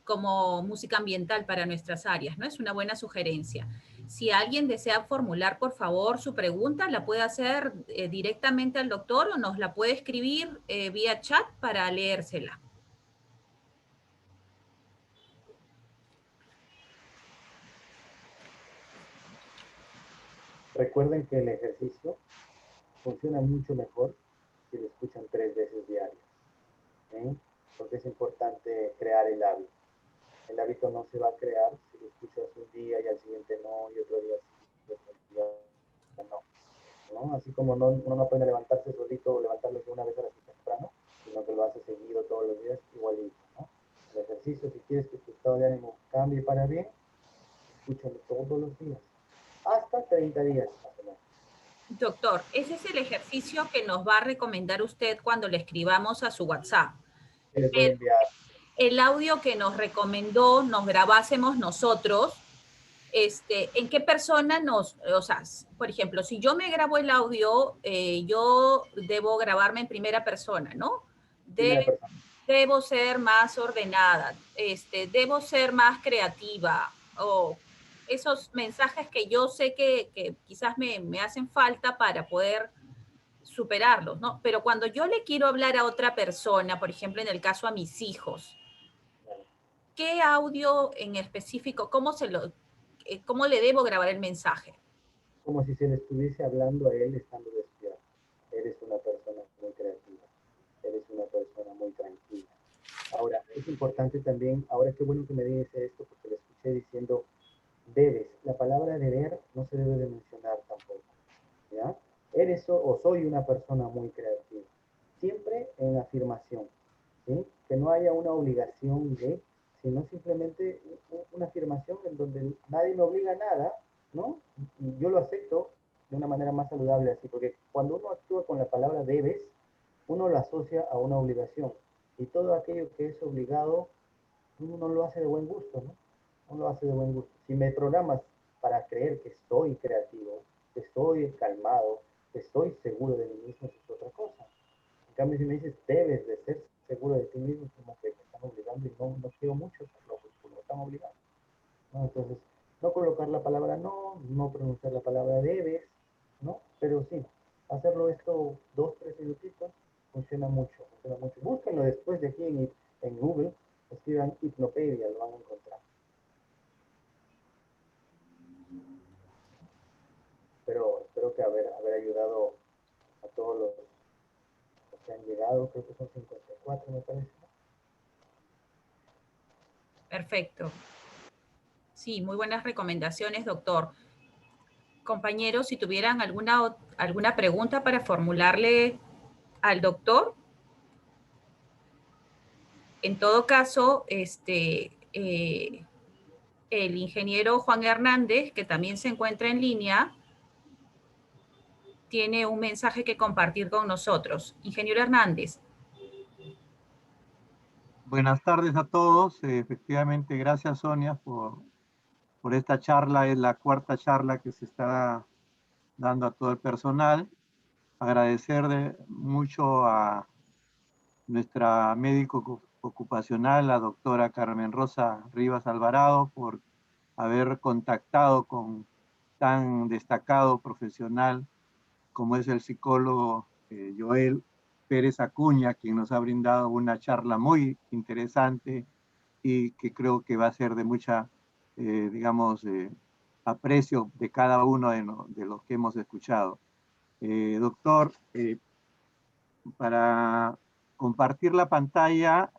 como música ambiental para nuestras áreas, ¿no? Es una buena sugerencia. Si alguien desea formular, por favor, su pregunta, la puede hacer directamente al doctor o nos la puede escribir vía chat para leérsela. Recuerden que el ejercicio funciona mucho mejor si lo escuchan 3 veces diarias, ¿eh? Porque es importante crear el hábito. El hábito no se va a crear si lo escuchas un día y al siguiente no, y otro día sí, y otro día no, ¿no? Así como uno no aprende a levantarse solito o levantarse una vez a la temprano, sino que lo hace seguido todos los días, igualito, ¿no? El ejercicio, si quieres que tu estado de ánimo cambie para bien, escúchalo todos los días, hasta 30 días más o menos. Doctor, ese es el ejercicio que nos va a recomendar usted cuando le escribamos a su WhatsApp. Que les voy a enviar. el audio que nos recomendó nos grabásemos nosotros, en qué persona o sea, por ejemplo, si yo me grabo el audio, yo debo grabarme en primera persona, ¿no? Primera persona. Debo ser más ordenada, debo ser más creativa, o esos mensajes que yo sé que quizás me hacen falta para poder superarlos, ¿no? Pero cuando yo le quiero hablar a otra persona, por ejemplo, en el caso a mis hijos, ¿qué audio en específico, cómo le debo grabar el mensaje? Como si se le estuviese hablando a él estando despierto. Eres una persona muy creativa, eres una persona muy tranquila. Ahora, es importante también, ahora qué bueno que me dices esto, porque lo escuché diciendo debes. La palabra deber no se debe de mencionar tampoco, ¿ya? Eres o soy una persona muy creativa. Siempre en afirmación, ¿sí? Que no haya una obligación de, sino simplemente una afirmación en donde nadie me obliga a nada, ¿no? Y yo lo acepto de una manera más saludable así, porque cuando uno actúa con la palabra debes, uno lo asocia a una obligación. Y todo aquello que es obligado, uno no lo hace de buen gusto, ¿no? No lo hace de buen gusto. Si me programas para creer que estoy creativo, que estoy calmado, que estoy seguro de mí mismo, eso es otra cosa. En cambio, si me dices, debes de ser seguro de ti mismo, es como que me están obligando y no quiero mucho hacerlo, porque me están obligando, ¿no? Entonces, no colocar la palabra no pronunciar la palabra debes, ¿no? Pero sí, hacerlo esto 2, 3 minutitos funciona mucho, funciona mucho. Búsquenlo después de aquí en Google, escriban hipnopedia, lo van a encontrar. Pero espero que haber ayudado a todos los que han llegado, creo que son 54, me parece. Perfecto. Sí, muy buenas recomendaciones, doctor. Compañeros, si tuvieran alguna pregunta para formularle al doctor, en todo caso, el ingeniero Juan Hernández, que también se encuentra en línea, tiene un mensaje que compartir con nosotros. Ingeniero Hernández. Buenas tardes a todos. Efectivamente, gracias Sonia por esta charla. Es la cuarta charla que se está dando a todo el personal. Agradecer mucho a nuestra médico ocupacional, la doctora Carmen Rosa Rivas Alvarado, por haber contactado con tan destacado profesional como es el psicólogo Joel Pérez Acuña, quien nos ha brindado una charla muy interesante y que creo que va a ser de mucha, digamos, aprecio de cada uno de los que hemos escuchado. Doctor, para compartir la pantalla,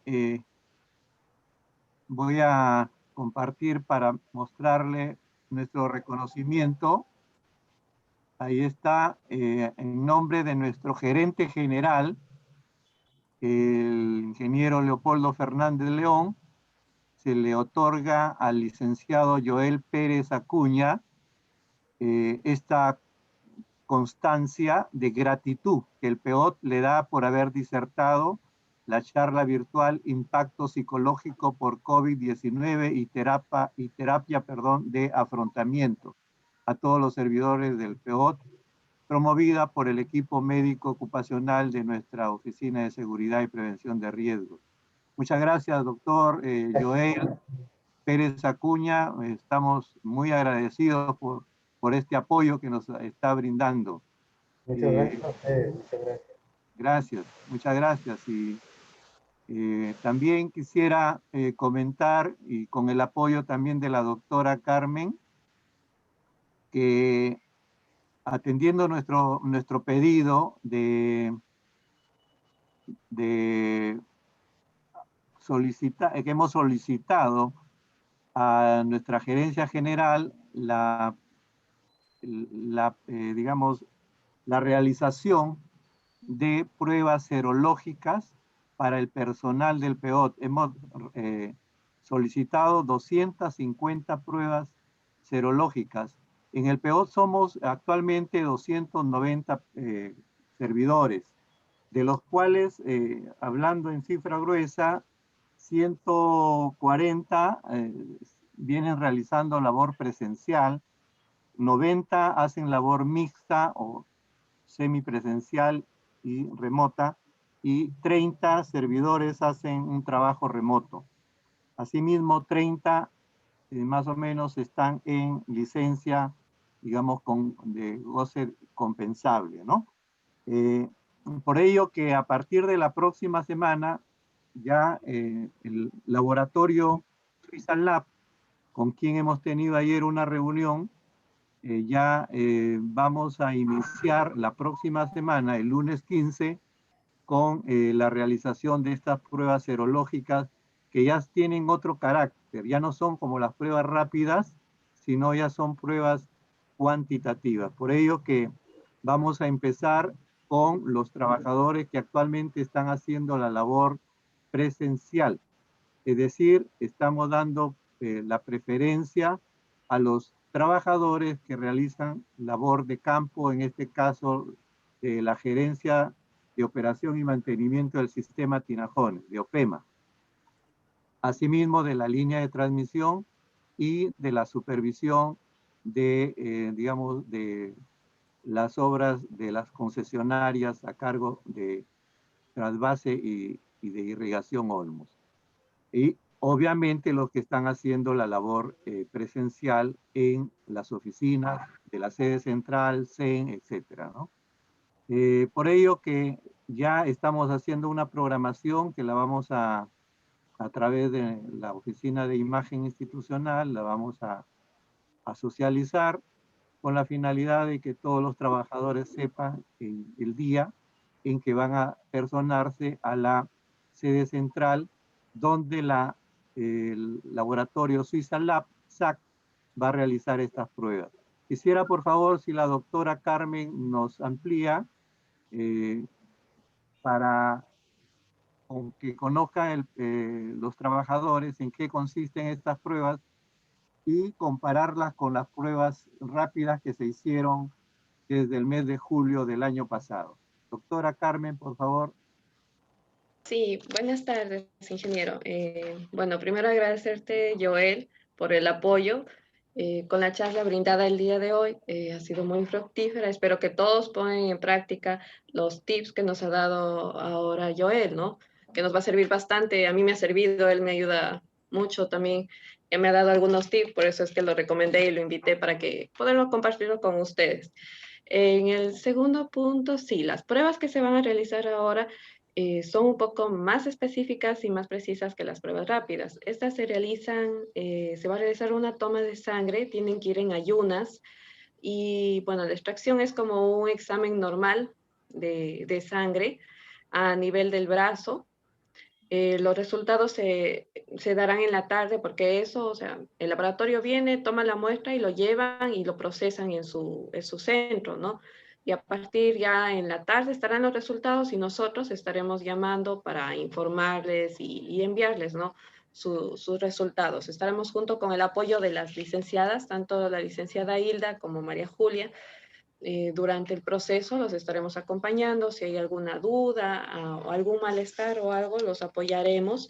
voy a compartir para mostrarle nuestro reconocimiento. Ahí está, en nombre de nuestro gerente general, el ingeniero Leopoldo Fernández León, se le otorga al licenciado Joel Pérez Acuña esta constancia de gratitud que el PEOT le da por haber disertado la charla virtual Impacto Psicológico por COVID-19 y terapia de afrontamiento a todos los servidores del PEOT, promovida por el equipo médico ocupacional de nuestra Oficina de Seguridad y Prevención de Riesgos. Muchas gracias, doctor Joel Pérez Acuña. Estamos muy agradecidos por este apoyo que nos está brindando. Muchas gracias a ustedes, muchas gracias. Gracias, muchas gracias. Y también quisiera comentar, y con el apoyo también de la doctora Carmen, que atendiendo nuestro pedido de que hemos solicitado a nuestra gerencia general digamos, la realización de pruebas serológicas para el personal del PEOT. Hemos solicitado 250 pruebas serológicas. En el PEOT somos actualmente 290 servidores, de los cuales, hablando en cifra gruesa, 140 vienen realizando labor presencial, 90 hacen labor mixta o semipresencial y remota, y 30 servidores hacen un trabajo remoto. Asimismo, 30 más o menos están en licencia, digamos, de goce compensable, ¿no? Por ello que a partir de la próxima semana, ya el laboratorio Suiza Lab, con quien hemos tenido ayer una reunión, ya vamos a iniciar la próxima semana, el lunes 15, con la realización de estas pruebas serológicas que ya tienen otro carácter, ya no son como las pruebas rápidas, sino ya son pruebas cuantitativas. Por ello que vamos a empezar con los trabajadores que actualmente están haciendo la labor presencial. Es decir, estamos dando la preferencia a los trabajadores que realizan labor de campo, en este caso la gerencia de operación y mantenimiento del sistema Tinajones, de OPEMA. Asimismo, de la línea de transmisión y de la supervisión de, digamos, de las obras de las concesionarias a cargo de Trasvase y de Irrigación Olmos. Y obviamente los que están haciendo la labor presencial en las oficinas de la sede central, CEN, etcétera, ¿no? Por ello que ya estamos haciendo una programación que la vamos a través de la oficina de imagen institucional, la vamos a socializar con la finalidad de que todos los trabajadores sepan el día en que van a personarse a la sede central, donde el laboratorio Suiza Lab, SAC, va a realizar estas pruebas. Quisiera, por favor, si la doctora Carmen nos amplía para que conozcan los trabajadores en qué consisten estas pruebas y compararlas con las pruebas rápidas que se hicieron desde el mes de julio del año pasado. Doctora Carmen, por favor. Sí, buenas tardes, ingeniero. Bueno, primero agradecerte, Joel, por el apoyo con la charla brindada el día de hoy. Ha sido muy fructífera. Espero que todos pongan en práctica los tips que nos ha dado ahora Joel, ¿no? Que nos va a servir bastante. A mí me ha servido, él me ayuda mucho también. Me ha dado algunos tips, por eso es que lo recomendé y lo invité para que poderlo compartirlo con ustedes. En el segundo punto, sí, las pruebas que se van a realizar ahora son un poco más específicas y más precisas que las pruebas rápidas. Estas se realizan, se va a realizar una toma de sangre, tienen que ir en ayunas y bueno, la extracción es como un examen normal de sangre a nivel del brazo. Los resultados se darán en la tarde porque eso, o sea, el laboratorio viene, toma la muestra y lo llevan y lo procesan en su centro, ¿no? Y a partir ya en la tarde estarán los resultados y nosotros estaremos llamando para informarles y enviarles, ¿no? Sus resultados. Estaremos junto con el apoyo de las licenciadas, tanto la licenciada Hilda como María Julia. Durante el proceso los estaremos acompañando. Si hay alguna duda o algún malestar o algo, los apoyaremos.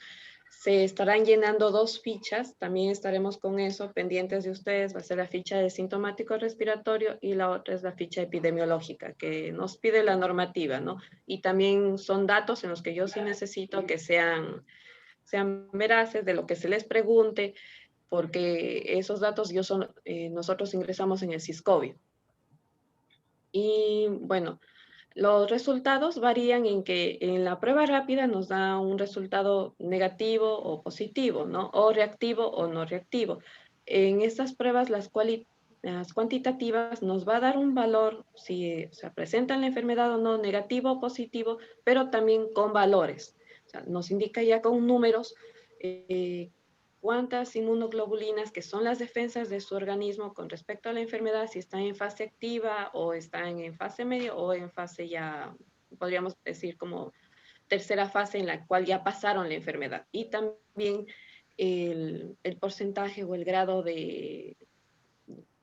Se estarán llenando 2 fichas, también estaremos con eso, pendientes de ustedes. Va a ser la ficha de sintomático respiratorio y la otra es la ficha epidemiológica que nos pide la normativa, ¿no? Y también son datos en los que yo sí necesito que sean veraces de lo que se les pregunte, porque esos datos nosotros ingresamos en el Siscovi. Y bueno, los resultados varían en que en la prueba rápida nos da un resultado negativo o positivo, ¿no? O reactivo o no reactivo. En estas pruebas, las cuantitativas nos va a dar un valor si se presenta la enfermedad o no, negativo o positivo, pero también con valores. O sea, nos indica ya con números cuántas inmunoglobulinas, que son las defensas de su organismo con respecto a la enfermedad, si están en fase activa o están en fase media o en fase ya, podríamos decir como tercera fase en la cual ya pasaron la enfermedad. Y también el porcentaje o el grado de,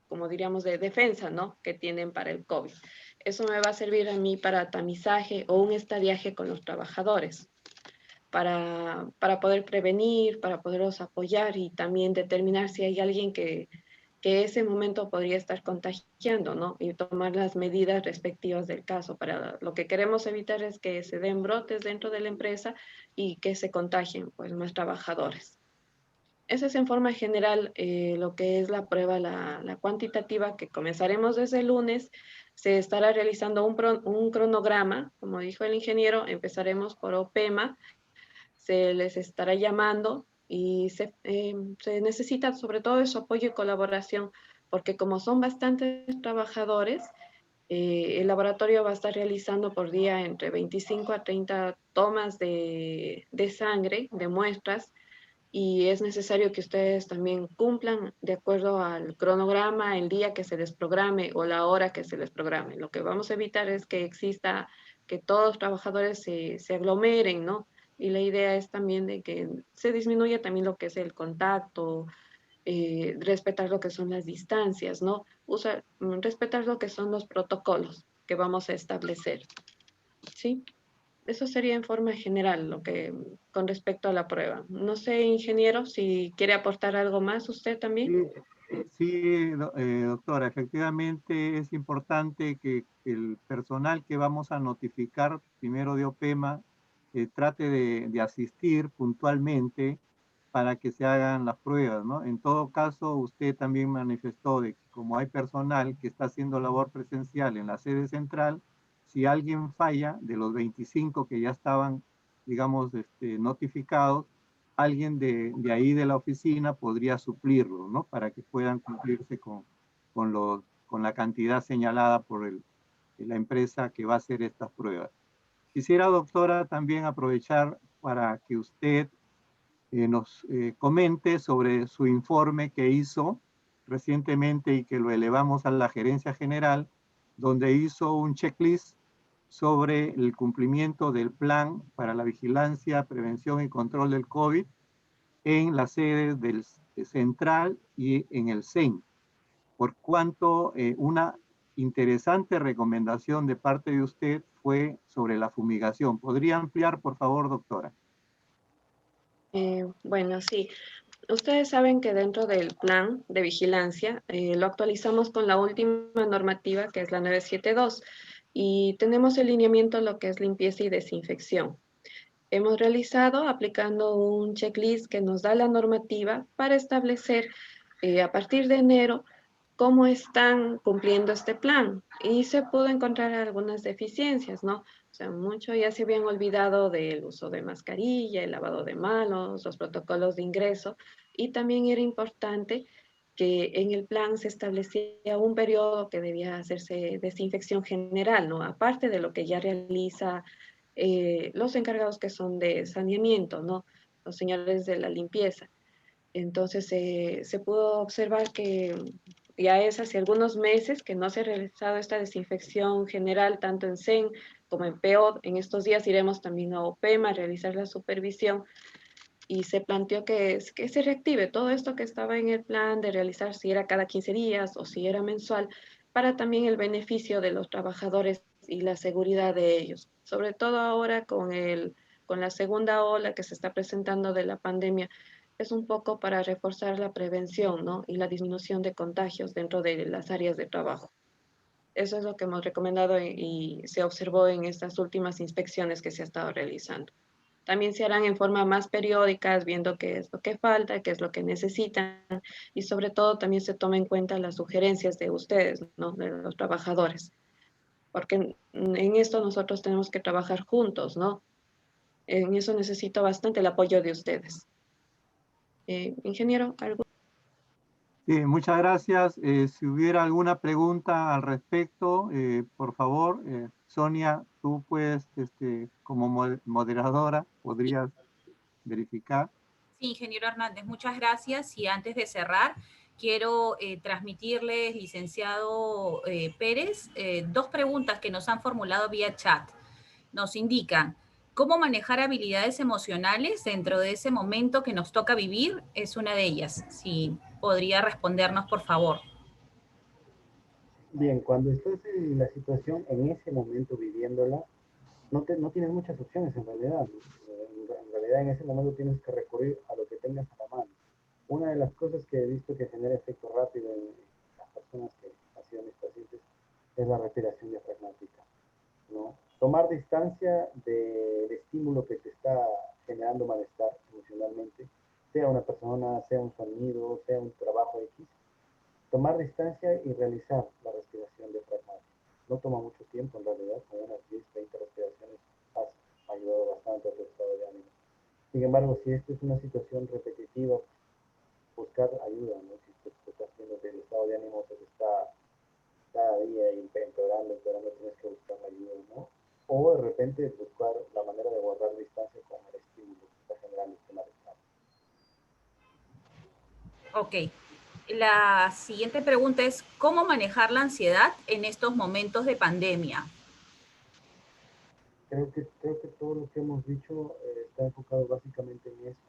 como diríamos, de defensa, ¿no? Que tienen para el COVID. Eso me va a servir a mí para tamizaje o un estadiaje con los trabajadores. para poder prevenir, para poderlos apoyar y también determinar si hay alguien que ese momento podría estar contagiando, ¿no? Y tomar las medidas respectivas del caso. Para lo que queremos evitar es que se den brotes dentro de la empresa y que se contagien, pues, más trabajadores. Esa es en forma general lo que es la prueba, la cuantitativa, que comenzaremos desde el lunes. Se estará realizando un cronograma, como dijo el ingeniero, empezaremos por OPEMA, se les estará llamando y se necesita sobre todo su apoyo y colaboración, porque como son bastantes trabajadores, el laboratorio va a estar realizando por día entre 25 a 30 tomas de sangre, de muestras, y es necesario que ustedes también cumplan de acuerdo al cronograma, el día que se les programe o la hora que se les programe. Lo que vamos a evitar es que exista, que todos los trabajadores se aglomeren, ¿no? Y la idea es también de que se disminuya también lo que es el contacto, respetar lo que son las distancias, ¿no? Respetar lo que son los protocolos que vamos a establecer, ¿sí? Eso sería en forma general lo que con respecto a la prueba. No sé, ingeniero, si quiere aportar algo más usted también. Sí, sí, doctora, efectivamente es importante que el personal que vamos a notificar primero de OPEMA trate de asistir puntualmente para que se hagan las pruebas, ¿no? En todo caso, usted también manifestó de que como hay personal que está haciendo labor presencial en la sede central, si alguien falla de los 25 que ya estaban, digamos, notificados, alguien de ahí de la oficina podría suplirlo, ¿no? Para que puedan cumplirse con la cantidad señalada por la empresa que va a hacer estas pruebas. Quisiera, doctora, también aprovechar para que usted nos comente sobre su informe que hizo recientemente y que lo elevamos a la gerencia general, donde hizo un checklist sobre el cumplimiento del plan para la vigilancia, prevención y control del COVID en las sedes del central y en el CEN, por cuanto una interesante recomendación de parte de usted fue sobre la fumigación. ¿Podría ampliar, por favor, doctora? Bueno, sí. Ustedes saben que dentro del plan de vigilancia lo actualizamos con la última normativa, que es la 972, y tenemos el lineamiento en lo que es limpieza y desinfección. Hemos realizado aplicando un checklist que nos da la normativa para establecer a partir de enero cómo están cumpliendo este plan. Y se pudo encontrar algunas deficiencias, ¿no? O sea, mucho ya se habían olvidado del uso de mascarilla, el lavado de manos, los protocolos de ingreso. Y también era importante que en el plan se establecía un periodo que debía hacerse desinfección general, ¿no? Aparte de lo que ya realiza los encargados que son de saneamiento, ¿no? Los señores de la limpieza. Entonces se pudo observar que ya es hace algunos meses que no se ha realizado esta desinfección general tanto en CEN como en PEOD. En estos días iremos también a OPEMA a realizar la supervisión y se planteó que se reactive todo esto que estaba en el plan de realizar si era cada 15 días o si era mensual, para también el beneficio de los trabajadores y la seguridad de ellos. Sobre todo ahora con la segunda ola que se está presentando de la pandemia, es un poco para reforzar la prevención, ¿no? Y la disminución de contagios dentro de las áreas de trabajo. Eso es lo que hemos recomendado y se observó en estas últimas inspecciones que se ha estado realizando. También se harán en forma más periódicas, viendo qué es lo que falta, qué es lo que necesitan y sobre todo también se toma en cuenta las sugerencias de ustedes, ¿no? De los trabajadores, porque en esto nosotros tenemos que trabajar juntos, ¿no? En eso necesito bastante el apoyo de ustedes. Ingeniero, ¿algo? Sí, muchas gracias. Si hubiera alguna pregunta al respecto, por favor, Sonia, tú puedes, como moderadora, podrías verificar. Sí, ingeniero Hernández, muchas gracias. Y antes de cerrar, quiero transmitirles, licenciado Pérez, dos preguntas que nos han formulado vía chat. Nos indican, ¿cómo manejar habilidades emocionales dentro de ese momento que nos toca vivir? Es una de ellas. Si podría respondernos, por favor. Bien, cuando estás en la situación, en ese momento viviéndola, no tienes muchas opciones en realidad. En realidad realidad en ese momento tienes que recurrir a lo que tengas a la mano. Una de las cosas que he visto que genera efecto rápido en las personas que han sido mis pacientes es la respiración diafragmática, ¿no? Tomar distancia del estímulo que te está generando malestar emocionalmente, sea una persona, sea un sonido, sea un trabajo X, tomar distancia y realizar la respiración diafragmática. No toma mucho tiempo en realidad, con unas 10, 20 respiraciones has ayudado bastante a tu estado de ánimo. Sin embargo, si esta es una situación repetitiva, buscar ayuda, ¿no? Si tú estás viendo que el estado de ánimo se te está cada día empeorando, tienes que buscar la ayuda, ¿no? O de repente buscar la manera de guardar distancia con el estímulo que está generando este malestar. Ok. La siguiente pregunta es, ¿cómo manejar la ansiedad en estos momentos de pandemia? Creo que todo lo que hemos dicho está enfocado básicamente en eso.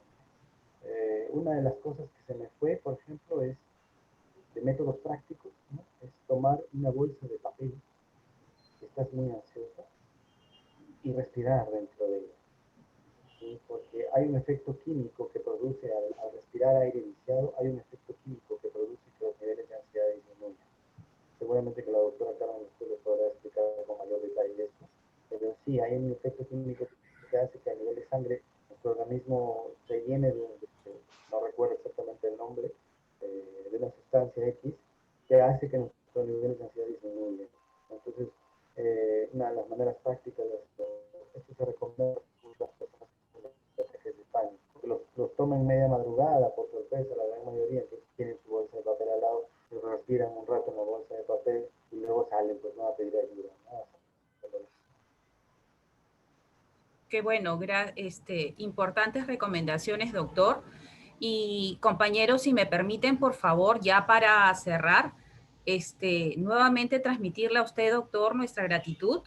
Una de las cosas que se me fue, por ejemplo, es de métodos prácticos, ¿no? Es tomar una bolsa de papel, si estás muy ansiosa, y respirar dentro de ella, ¿sí? Porque hay un efecto químico que produce, al respirar aire viciado, hay un efecto químico que produce que los niveles de ansiedad disminuyan. Seguramente que la doctora Carmen usted le podrá explicar con mayor detalle esto, pero sí, hay un efecto químico que hace que a nivel de sangre nuestro organismo se llene no recuerdo exactamente el nombre, de una sustancia X que hace que nuestros niveles de ansiedad disminuyan. Entonces, una de las maneras prácticas de esto se recomienda a las personas que de pánico, porque los toman media madrugada por sorpresa, la gran mayoría, entonces tienen su bolsa de papel al lado, respiran un rato en la bolsa de papel y luego salen pues no a pedir ayuda, ¿no? Qué bueno, importantes recomendaciones, doctor. Y compañeros, si me permiten, por favor, ya para cerrar, nuevamente transmitirle a usted, doctor, nuestra gratitud.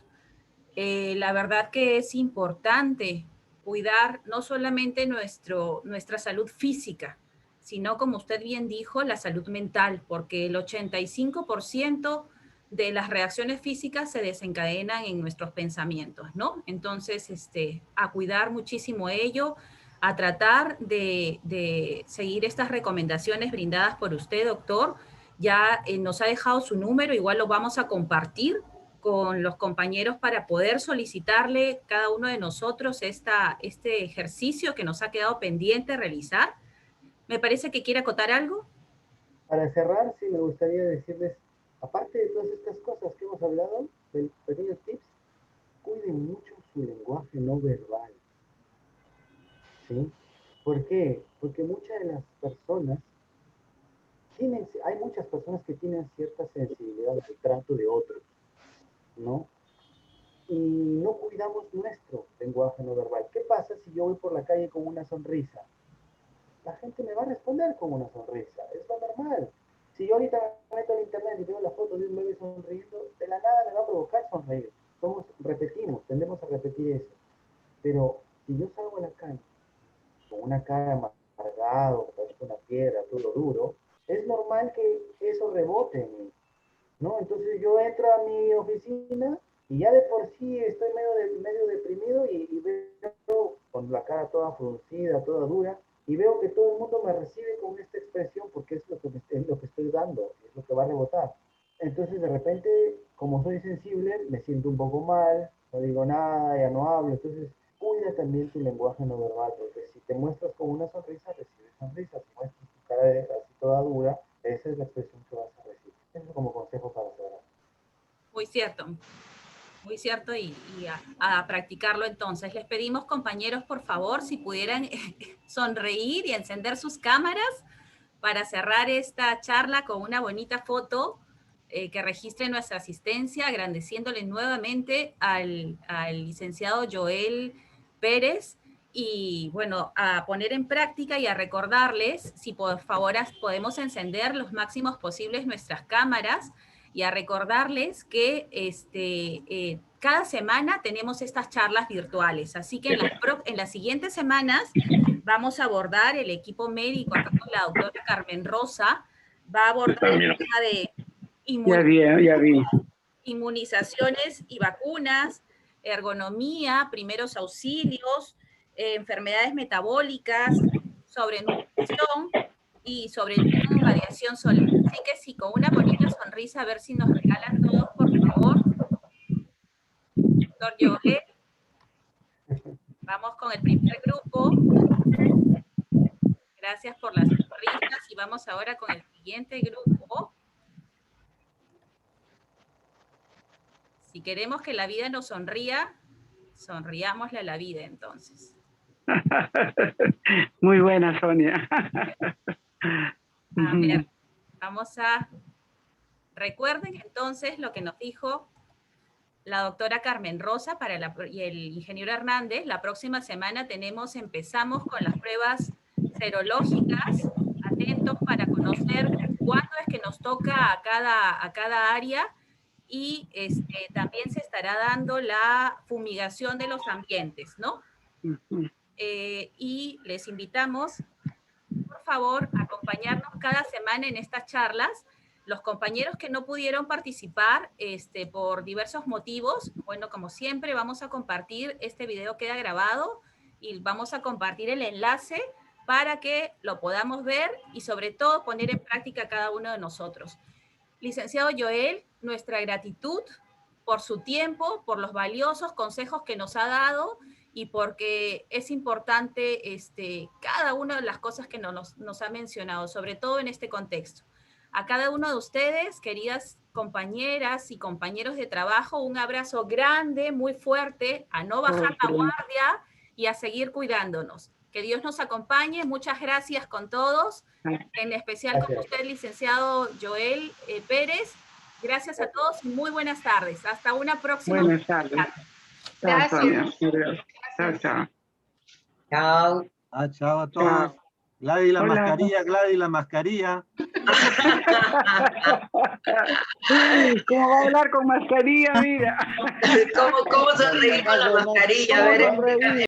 La verdad que es importante cuidar no solamente nuestra salud física, sino, como usted bien dijo, la salud mental, porque el 85% de las reacciones físicas se desencadenan en nuestros pensamientos, ¿no? Entonces, a cuidar muchísimo ello, a tratar de seguir estas recomendaciones brindadas por usted, doctor. Ya nos ha dejado su número, igual lo vamos a compartir con los compañeros para poder solicitarle cada uno de nosotros este ejercicio que nos ha quedado pendiente realizar. Me parece que quiere acotar algo. Para cerrar, sí me gustaría decirles, aparte de todas estas cosas que hemos hablado, pequeños tips, cuiden mucho su lenguaje no verbal, ¿sí? ¿Por qué? Porque muchas de las personas hay muchas personas que tienen cierta sensibilidad al trato de otros, ¿no? Y no cuidamos nuestro lenguaje no verbal. ¿Qué pasa si yo voy por la calle con una sonrisa? La gente me va a responder con una sonrisa, es lo normal. Si yo ahorita me meto al internet y veo la foto de un bebé sonriendo, de la nada me va a provocar sonreír. Tendemos a repetir eso. Pero si yo salgo a la calle con una cara amargado, parece una piedra, todo duro, es normal que eso rebote en mí, ¿no? Entonces yo entro a mi oficina y ya de por sí estoy medio deprimido y veo con la cara toda fruncida, toda dura, y veo que todo el mundo me recibe con esta expresión porque es lo que estoy dando, es lo que va a rebotar. Entonces de repente, como soy sensible, me siento un poco mal, no digo nada, ya no hablo, entonces cuida también tu lenguaje no verbal, porque si te muestras con una sonrisa, recibes sonrisa, si muestras tu cara así toda dura, esa es la expresión que vas a recibir. Eso como consejo para cerrar. Muy cierto y a practicarlo entonces. Les pedimos, compañeros, por favor, si pudieran sonreír y encender sus cámaras para cerrar esta charla con una bonita foto que registre nuestra asistencia, agradeciéndole nuevamente al licenciado Joel Pérez y bueno, a poner en práctica y a recordarles si por favor podemos encender los máximos posibles nuestras cámaras y a recordarles que cada semana tenemos estas charlas virtuales, así que en las siguientes semanas vamos a abordar el equipo médico, acá con la doctora Carmen Rosa, va a abordar el tema de inmunizaciones y vacunas, ergonomía, primeros auxilios, enfermedades metabólicas, sobre nutrición y sobre el tema de radiación solar. Así que sí, con una bonita sonrisa, a ver si nos regalan todos, por favor. Doctor Joel. Vamos con el primer grupo. Gracias por las sonrisas y vamos ahora con el siguiente grupo. Si queremos que la vida nos sonría, sonriámosle a la vida entonces. Muy buena, Sonia. A ver, vamos a... Recuerden entonces lo que nos dijo la doctora Carmen Rosa y el ingeniero Hernández. La próxima semana empezamos con las pruebas serológicas. Atentos para conocer cuándo es que nos toca a cada área, y también se estará dando la fumigación de los ambientes, ¿no? Y les invitamos, por favor, a acompañarnos cada semana en estas charlas. Los compañeros que no pudieron participar por diversos motivos, bueno, como siempre, vamos a compartir, este video queda grabado y vamos a compartir el enlace para que lo podamos ver y sobre todo poner en práctica cada uno de nosotros. Licenciado Joel, nuestra gratitud por su tiempo, por los valiosos consejos que nos ha dado y porque es importante cada una de las cosas que nos ha mencionado, sobre todo en este contexto. A cada uno de ustedes, queridas compañeras y compañeros de trabajo, un abrazo grande, muy fuerte, a no bajar la guardia y a seguir cuidándonos. Que Dios nos acompañe. Muchas gracias con todos, en especial con usted, licenciado Joel Pérez. Gracias a todos y muy buenas tardes. Hasta una próxima. Buenas tardes. Gracias. Chao, chao. Chao. Chao a todos. Chao. Gladys la Hola. mascarilla, Gladys la mascarilla. ¿Cómo va a hablar con mascarilla? Mira. ¿Cómo sonreír con la mascarilla? A ver,